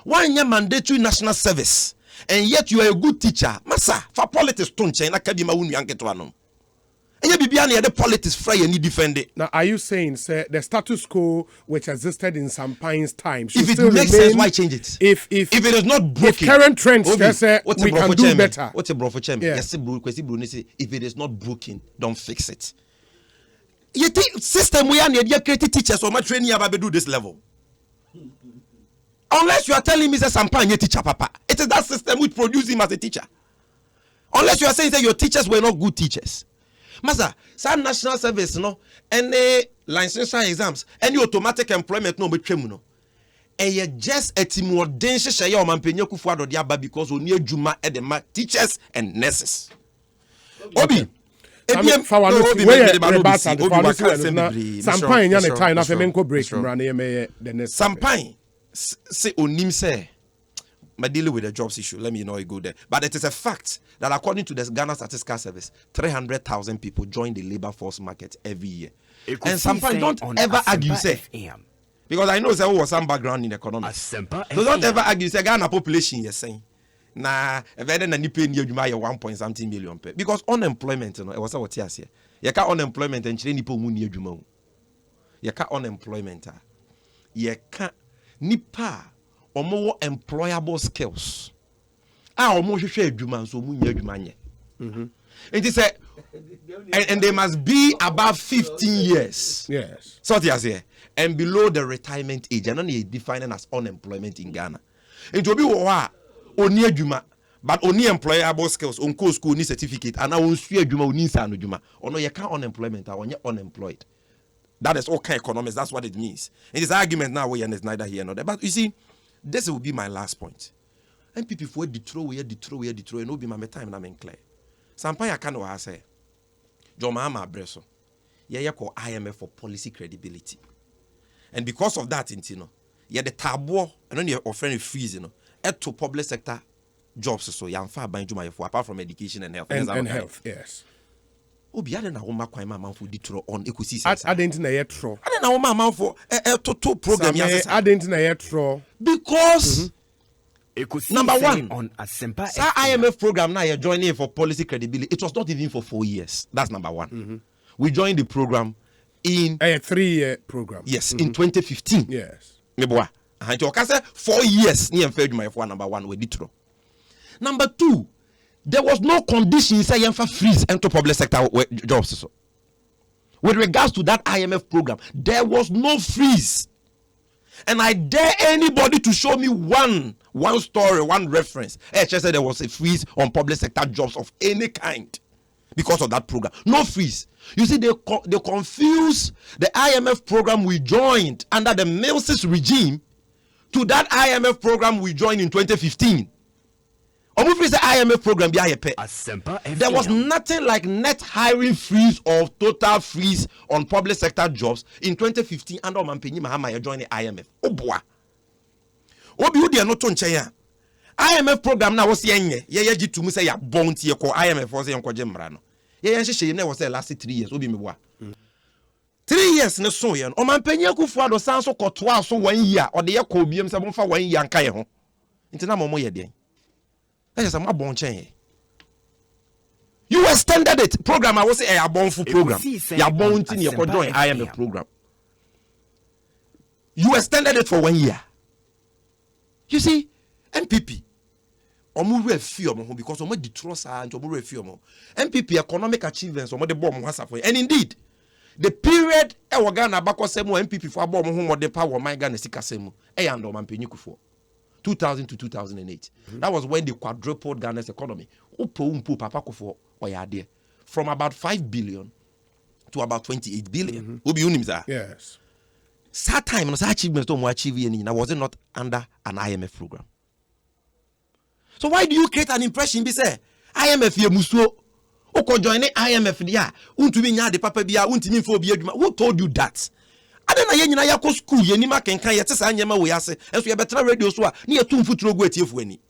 One year mandatory national service, and yet you are a good teacher. Massa, for politics, don't change. I can't be my own young get one. And you be the politics fry and you defend it. Now, are you saying, sir, the status quo which existed in Sampagn's time, if it makes sense, why change it? If it is not broken, if current trends, we can do better. What's a bro for chairman? Yes, if it is not broken, don't fix it. You think system we are near creative teachers or my training about to do this level. Unless you are telling me that Sampagne teacher papa, it is that system which produced him as a teacher. Unless you are saying that your teachers were not good teachers. Master, some national service no, any licensure exams, any automatic employment no be no. And you just a team more danger share your man penyo kufuado diaba because we need juma at the teachers and nurses. Obi. Sampagne yana time na femenko break mrane me the next. Sampagne say onim say my dealing with the jobs issue. Let me know it go there. But it is a fact that according to the Ghana Statistical Service, 300,000 people join the labor force market every year. And Sampagne don't ever argue say because I know there was some background in economics. So don't ever argue say Ghana population you're saying. Na even na nipa ni adwuma ye 1.something million per because unemployment no e was what here. You ka unemployment and chire nipa mu ni adwuma. You ka unemployment you ka nipa omo employable skills omo hwehwe adwuma so mu nya adwuma nye it is and they must be above 15 years yes so they say and below the retirement age and only defined as unemployment in Ghana it obi wo ha oni adwuma but only employable skills on co school ni certificate and on su adwuma oni nsa no adwuma ono ye ka unemployment onye unemployed. That is all kind of economics. That's what it means. And this argument now we is neither here nor there. But you see, this will be my last point. And people for Detroit, and no be my time and I'm clear. Sampagne can what I say. John Mahama Bresso. Yeah, call IMF for policy credibility. And because of that, you know, yeah, the taboo and then you're offering fees, you know, to public sector jobs so you're far by apart from education and health. And health, yes. Obi ade na homa kwan ma manfo ditro on Ekosiisen. Adent na yetro. Ade na homa manfo to program ya sesa. Adent na yetro. Because Ekosiisen number one on Asempa sa IMF program now you're joining for policy credibility. It was not even for 4 years. That's number one. We joined the program in a 3-year program. Yes, in 2015. Yes. Meboa. And you can say 4 years ni emfa adwuma for number 1 we ditro. Number 2, there was no condition say yemfa freeze into public sector jobs so. With regards to that IMF program, there was no freeze. And I dare anybody to show me one story, one reference. just said there was a freeze on public sector jobs of any kind because of that program. No freeze. You see, they confuse the IMF program we joined under the Mills regime to that IMF program we joined in 2015. The IMF program there was nothing like net hiring freeze or total freeze on public sector jobs in 2015 under Mampenyi Mahama joined the IMF. Oh boy. Obi udi anoto nchen IMF program na was yenye ye gitu say ya bounty ko IMF was yen kwaje mra no. Ye hye na was last 3 years obi meboa. 3 years ne so ye no. O Mampenyi Akufo-Addo san so kotoa so 1 year o de ye ko biem se bomfa 1 year nka ye ho. Nti na momo ye den. You extended it. Program I was say a born full program. You born to your join IMF program. You extended it for 1 year. You see, NPP. omo refi omo because omo di trust and omo refi omo. MPP economic achievements omo de bomb hasafo. And indeed, the period e wo Ghana bakosem MPP for abom ho mode power my Ghana sikasem e yando mampanyi kufo 2000 to 2008. That was when they quadrupled Ghana's economy. Upo papa kufo oyade from about 5 billion to about 28 billion. Obi unim za. Yes. That time no achievements don't achieve any. Now was it not under an IMF program? So why do you create an impression? Be say IMF ye muso. Oko join IMF dia. Untumi nya de papa bia. Untimi fo bia adwuma. Who told you that? Adena ye nyina yakọ school ye nima kenkan ye tesa anyema we ase. Enso ye betra radio so a na ye tum futuro go atiefu ani.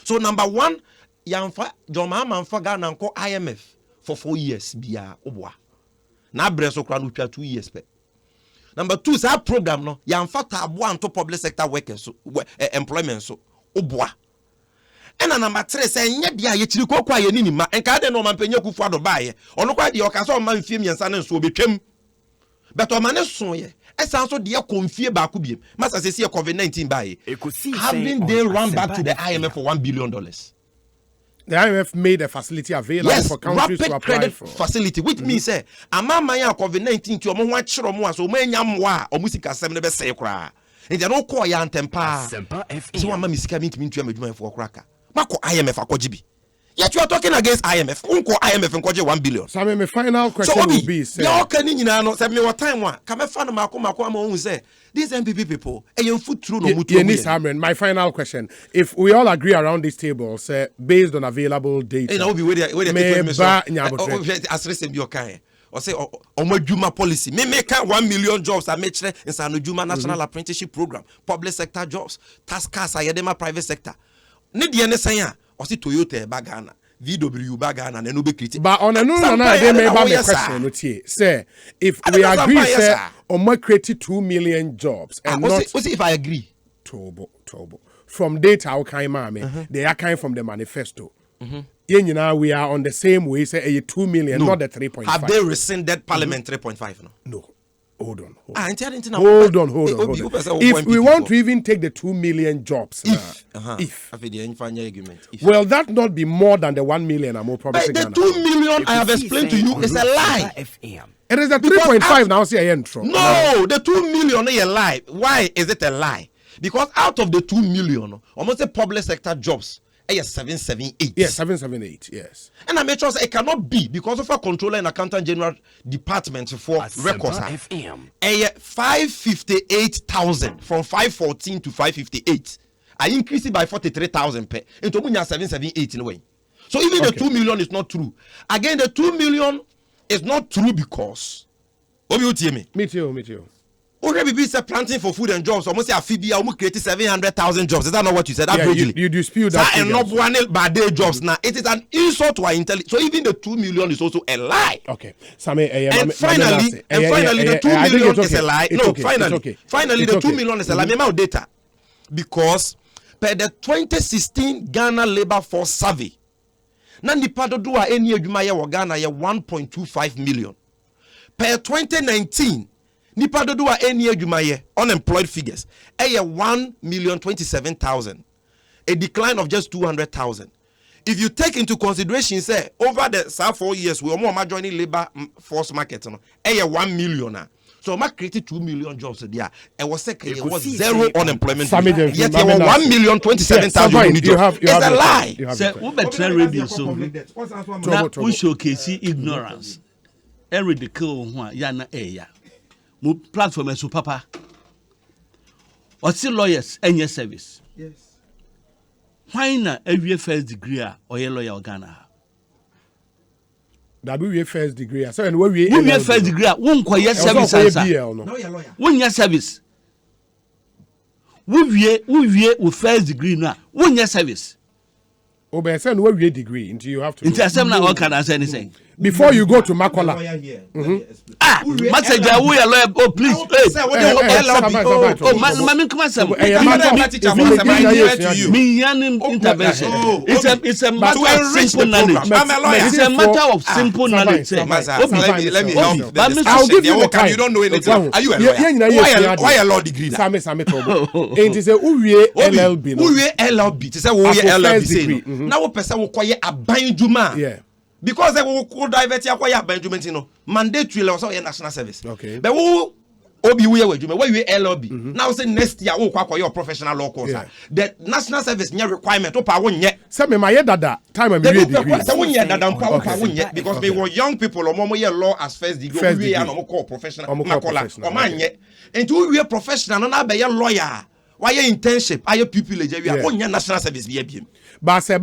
So number 1, yamfa Joma manfa Ghana nko IMF for 4 years bia oboa. Na bre so kra no twa 2 years pe. Number 2, sa program no yamfa tabo anto public sector workers so employment so oboa. And number 3 say nye dia ye chiri kokwa ye ni ma enka de no mampanya kufu ado bae ono kwa de okasa o man fie miensa ne nso obetwam but o mane so ye esan so de konfie ba ko biem masa se COVID-19 bae having they run back to the IMF for $1 billion. The IMF made a facility available for countries to apply credit for. Facility, which means say amama ya COVID-19 to omo ho akiro mo aso omo anya mwa omo sika sem ne be sei kra nti no call ya ntempa so mama misika mintimi ntua madwuma for kraka mako IMF akojibi. Yet you are talking against IMF. Unko IMF nkoje $1 billion. So my final question will be say ya okani nyina no say me what time wa ka me fa no mako ama hu say these MPP people e foot through no mutu. My final question, if we all agree around this table say based on available data, na obi we asrese bi okan or say omadwuma policy me make 1 million jobs a make inside no national apprenticeship program, public sector jobs, task cars ayedema private sector. Ne de ne san a o si Toyota Bagana, VW Bagana na no be create. But on a no they may ba me question no tie. Say if we agree say on my create 2 million jobs and not if I agree. Tobo. From data how kind mama, they are kind from the manifesto. We are on the same way say 2 million, not the 3.5. Have they rescinded Parliament 3.5 no? No. Hold on. Hold on. If we want to even take the 2 million jobs, will that not be more than the 1 million I'm more promising? The 2 million I have explained to you is a lie. It is the 3.5 now. See, I intro. No, the 2 million is a lie. Why is it a lie? Because out of the 2 million, almost the public sector jobs. 778. Yes, 778. Yes. And I make sure it cannot be because of a controller and accountant general department for records. 558,000 from 514 to 558. I increased it by 43,000 per. Into 778 in a way. So even the 2 million is not true. Again, the 2 million is not true because. Me too. Already be planting for food and jobs. Almost a Phoebe almost created 700,000 jobs. Is that not what you said? You dispute that. And not one by day jobs now. It is an insult to our intelligence. So even the 2 million is also a lie. Okay. Finally, the 2 million is a lie. No, finally, the 2 million is a lie. Remember data. Because per the 2016 Ghana Labor Force Survey, na nipa dodo a eni adwuma ye wo Ghana ye 1.25 million. Per 2019 nipa dodo a eni adwuma ye unemployed figures 1,027,000, a decline of just 200,000. If you take into consideration say over the 4 years we are joining labor force market no 1 million. So I created 2 million jobs there. It was zero unemployment. Yet you were 1,027,000. It's a lie. Say we better radio so. Now we showcase ignorance. Every ridicule one yana eya. Mo platform so papa. What's the lawyers any service? Yes. Why na every first degree or lawyer Ghana? That we first degree. So and we first degree. Won't quite service. One year service. We first degree now. 1 year service. Oh, but I said we degree until you have to. Until I say now, can I say anything? before you go to Makola. Message we are lawyer. Oh please. Intervention. It's a matter of simple knowledge. It's a matter of simple knowledge. Let me help you. I'll give you the time. You don't know anything. Are you a lawyer? Why a law degree? Same trouble. It is a uwie LLB. Uwie LLB. It is a uwie LLB. Say now person will call you a banjuma. Yeah. Because they will divert you acquire Benjamin, you know, mandatory laws or national service. Okay. But who Obi we where you LLB. Now say next year who acquire your professional law course. The national service near requirement to power yet. Some my dada time I'm ready. Because they were young people or more law as first degree and call professional. And to we professional and be a lawyer. Why your internship? Are your pupillage? We are on your national service. But say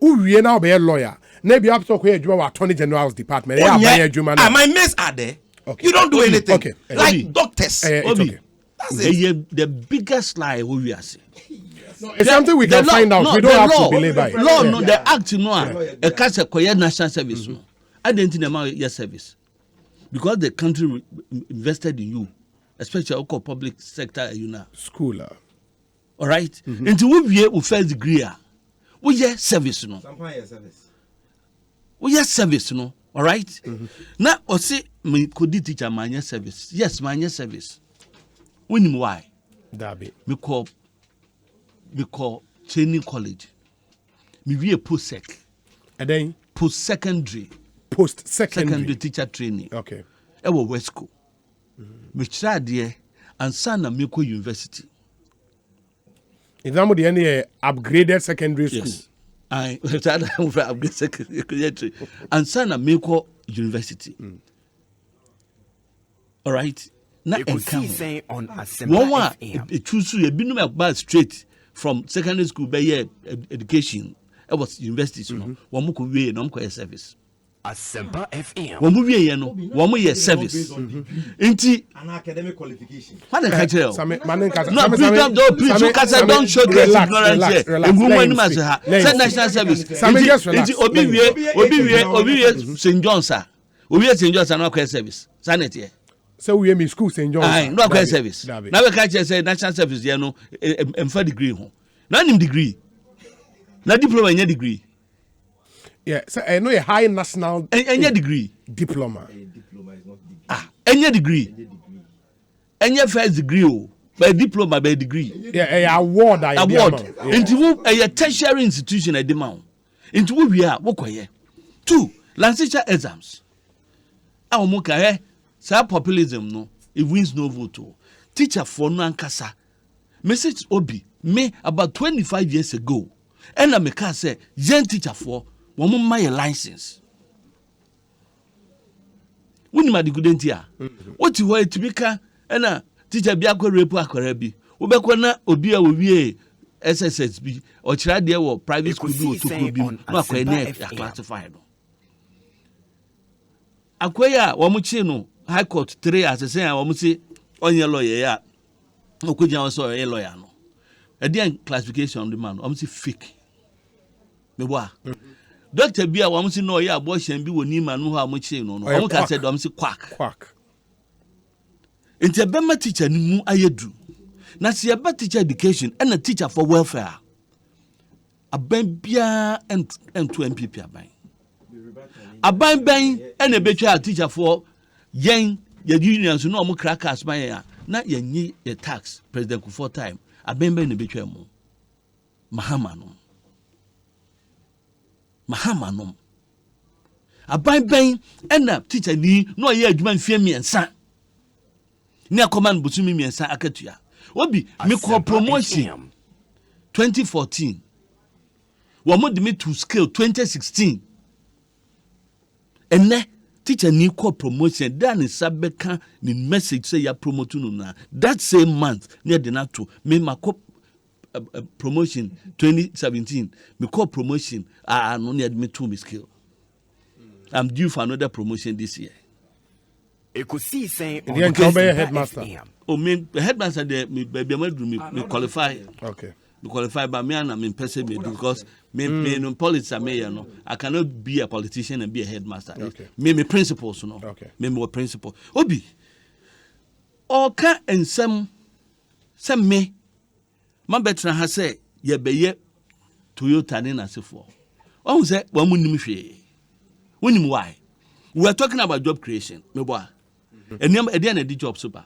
uwie now be a lawyer. Maybe up to where Attorney General's department. My mates are there. Okay. You don't do anything. Okay. Like doctors. Okay. That's the biggest lie we are seeing. It's something we can find out. We don't have to believe by it. No, the act a case of national service. No, I didn't think about your service because the country invested in you, especially our public sector. You know, school. All right. Until we first degree, we get service. No. We have service, no, all right. Now, or say me could teacher my service. Yes, my service. We know why. That me call training college. Me be a post-sec. And then post-secondary teacher training. Okay. Ewo Wesco. Me try there and son na me ko university. Is that the any upgraded secondary school? Yes. I upgrade secretary and son of Meko University. All right. Now, Ekosiisen on Assembly FM. It choose you been about straight from secondary school by education. It was university, so no. One more could be no service. Assembly FM. One movie, you know, 1 more year service. Inti an academic qualification. What the catcher? No, please don't show ignorance here. And woman must have said national service. Obi St. John's, sir. Obi St. John's and no service. Sanity. So we are in school St. John's. I no service. Now we catch say national service, you know, M4 degree. Not degree. Not diploma in degree. Yeah, so I know a high national any degree. Diploma. Any degree. Any first degree, by diploma, by degree. Yeah, award. Into a tertiary institution at the mount. Into what we are, what we 2 licensure exams. Our moka, sir, populism, no, it wins no vote. Teacher for Nankasa. Message Obi, me about 25 years ago. And I make say, young teacher for. One my license. When my good here, what you want to make and a teacher be a rape bi. Ubekwana Obia will be SSSB or try there or private school to be classified. Akwaya, Wamuchino, High Court 3 as I say, I want to say on your lawyer. No, could you also a lawyer? No, a dear classification on the man, I'm fake. Me wa. Doctor Bia wants to know your abortion be when you man who are much no. I can say, I'm quack. Into a Bema teacher, no, I do. Now, see a bad teacher education and a teacher for welfare. A bambia and 2 MPP are buying. A bang and a better teacher for young unions who know more crackers by not your knee a tax, President for time. A bamba in a better more. Mahamanum. A bang and a teacher ni no year man fear me and son. Near command Busumi and San Akatua. Obi, me call promotion 2014. One more me to scale 2016. And ne teacher ni call promotion. Then is Sabeka the message say ya promote na. That same month near the NATO me ma call promotion 2017. Me call promotion. No need me to me scale. I'm due for another promotion this year. Ekosiisen on headmaster. Oh, me headmaster there me qualify. Okay. qualify by me and I'm in person because me in politics I cannot be a politician and be a headmaster. Okay. Me principles no. Okay. Me more principle. Obi. Oka and some me. My better has said ye be Toyota ni nasifo. One say one munim hwe. Wonim why? We are talking about job creation. Me boy. And then the job super.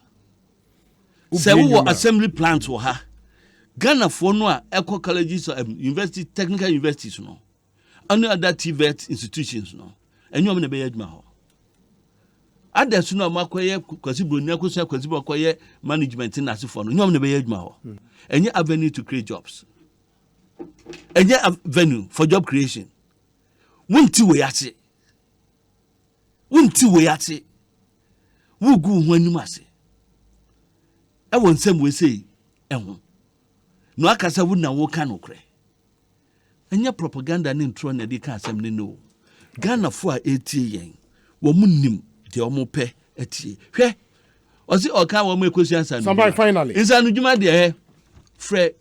Say we assembly plants wo ha. Ghana for no eco colleges or university technical universities no. Any other TVET institutions no. And you am na be adwuma ho. Others no makoye kwasi broni akosia kwasi makoye management na asefo no. You am na be adwuma ho. Any avenue to create jobs. Any avenue for job creation. Wunti we ate. Wugu ho anim ase. E won sem we say eho. No akasa wu na wo ka no kre. Anya propaganda ne ntro na de ka asem ne no. Ghana fo a etie yen. Wo munnim de o mo pe etie. Hwe. Osi oka wo mo Ekosiisen no. Somebody finally. Insanu djuma de he. Fre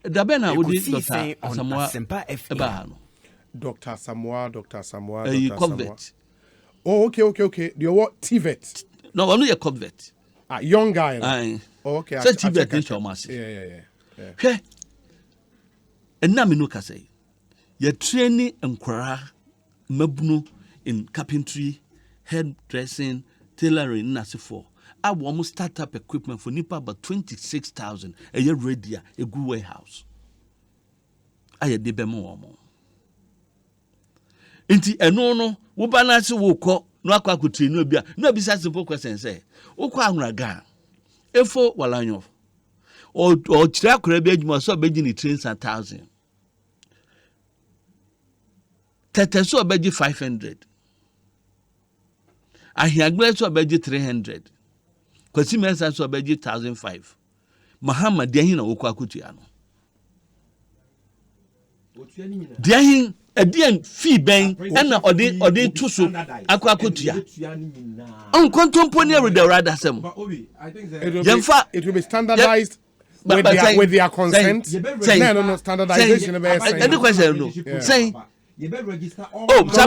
dabe na wo di Dr. Asamoah eba no. Dr. Samoa. Convert. Oh, okay. The what TVET? No, only a convert. Young guy. Aye. Oh, okay. So TVET is your mass. Yeah. Okay. And now me no ka say. Ye training enkwara mabunu in carpentry, hairdressing, tailoring nasifo. I almost start up equipment for nipa about 26,000 a year ready a good warehouse. I de be mo. Inti eno wo balance wo ko no akwa kutri no bia no bi sa simple question say wo kwa ahuraga efo walanyo o kira kora bi adwuma so be gi ni 3,000 tete so be gi 500 ahiagbe so be gi 300 kwasi mensa so be gi 1,500 Muhammad de hin na wo kwa kutri ano de hin Edian fee ben and odi tusu akwakotua on contemporary with the rather sem it will be standardized with their consent. No standardization any question no say you better register all. Notice.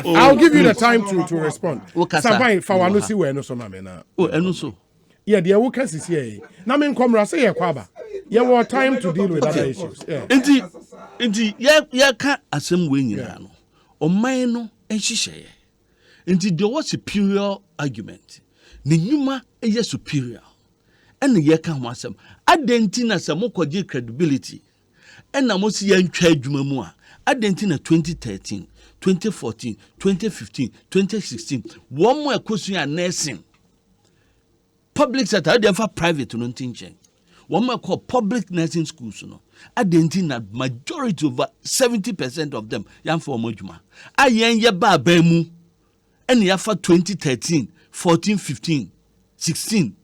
I'll give you the time to respond. Sampai fa wano si we no so na me na. Enu so. Yeah, the wo kasi here. Na me nkomra say ye kwaba. You want time to deal with other issues. Yeah. Inti ya ka asem we nyina no. Oman no enhihye. Inti there was superior argument. Ne nyuma eye superior. And ye ka ho asem. Adenti na se mokoje credibility. And na mo si ye ntwa adwuma mu a. Adenti na 2013, 2014, 2015, 2016. One more Ekosiisen nursing. Public sector, they have private no tinchen. One more called public nursing schools no. Adenti na majority over 70% of them yam for mojuma. Ayen ye ba mu. And ya for 2013, 14, 15, 16.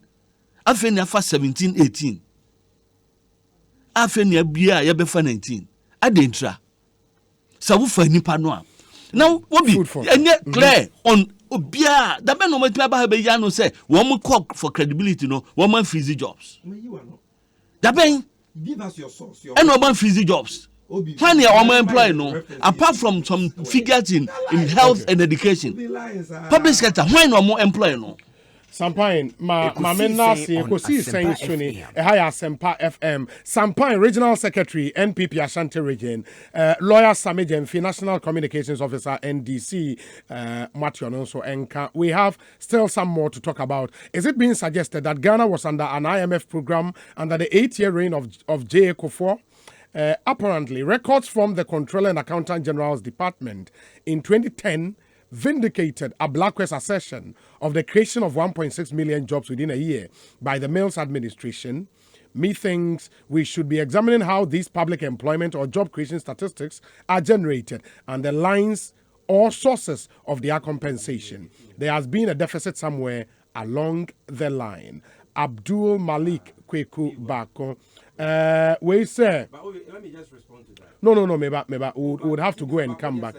Afen ya for 17, 18. Afen ya bia ya be for 19. Adentra. Sawu fa nipa no a. Now what be enye clear on obia da be no matima ba be ya no say one call for credibility no one man freeze jobs. Da be give us your source. And one man freeze jobs. When you are employed no apart from some figures in health and education. Public sector when no more employed no. Sampain ma menna se Ekosiisen suni ehaya Sempa FM Sampain Regional Secretary NPP Ashanti Region Lawyer Samijen National Communications Officer NDC Matthew Nonso Enka. We have still some more to talk about. Is it being suggested that Ghana was under an IMF program under the 8-year reign of J. Kufuor? Apparently, records from the Controller and Accountant General's Department in 2010 vindicated a Blackwest assertion of the creation of 1.6 million jobs within a year by the Mills administration. Methinks we should be examining how these public employment or job creation statistics are generated and the lines or sources of their compensation. There has been a deficit somewhere along the line. Abdul Malik Kweku Bako. We say. Let me just respond to that. No. Maybe we would have to go and come back.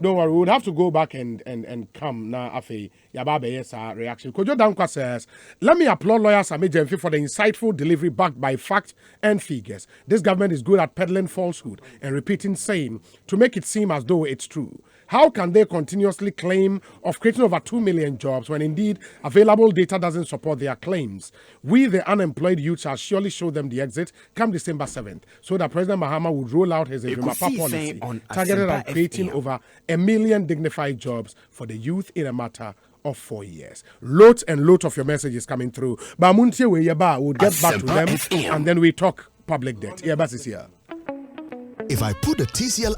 Don't worry, we would have to go back and come now. Afe Yababe, yes, reaction. Kojo Dankwa says, let me applaud lawyers Amejemfi for the insightful delivery backed by fact and figures. This government is good at peddling falsehood and repeating saying to make it seem as though it's true. How can they continuously claim of creating over 2 million jobs when indeed available data doesn't support their claims? We, the unemployed youth, shall surely show them the exit come December 7th, so that President Mahama would roll out his Ekosiisen policy targeted at creating over 1 million dignified jobs for the youth in a matter of 4 years. Loads and loads of your messages coming through. But we'll get back to them and then we talk public debt. Yeah, but it's here. If I put a TCL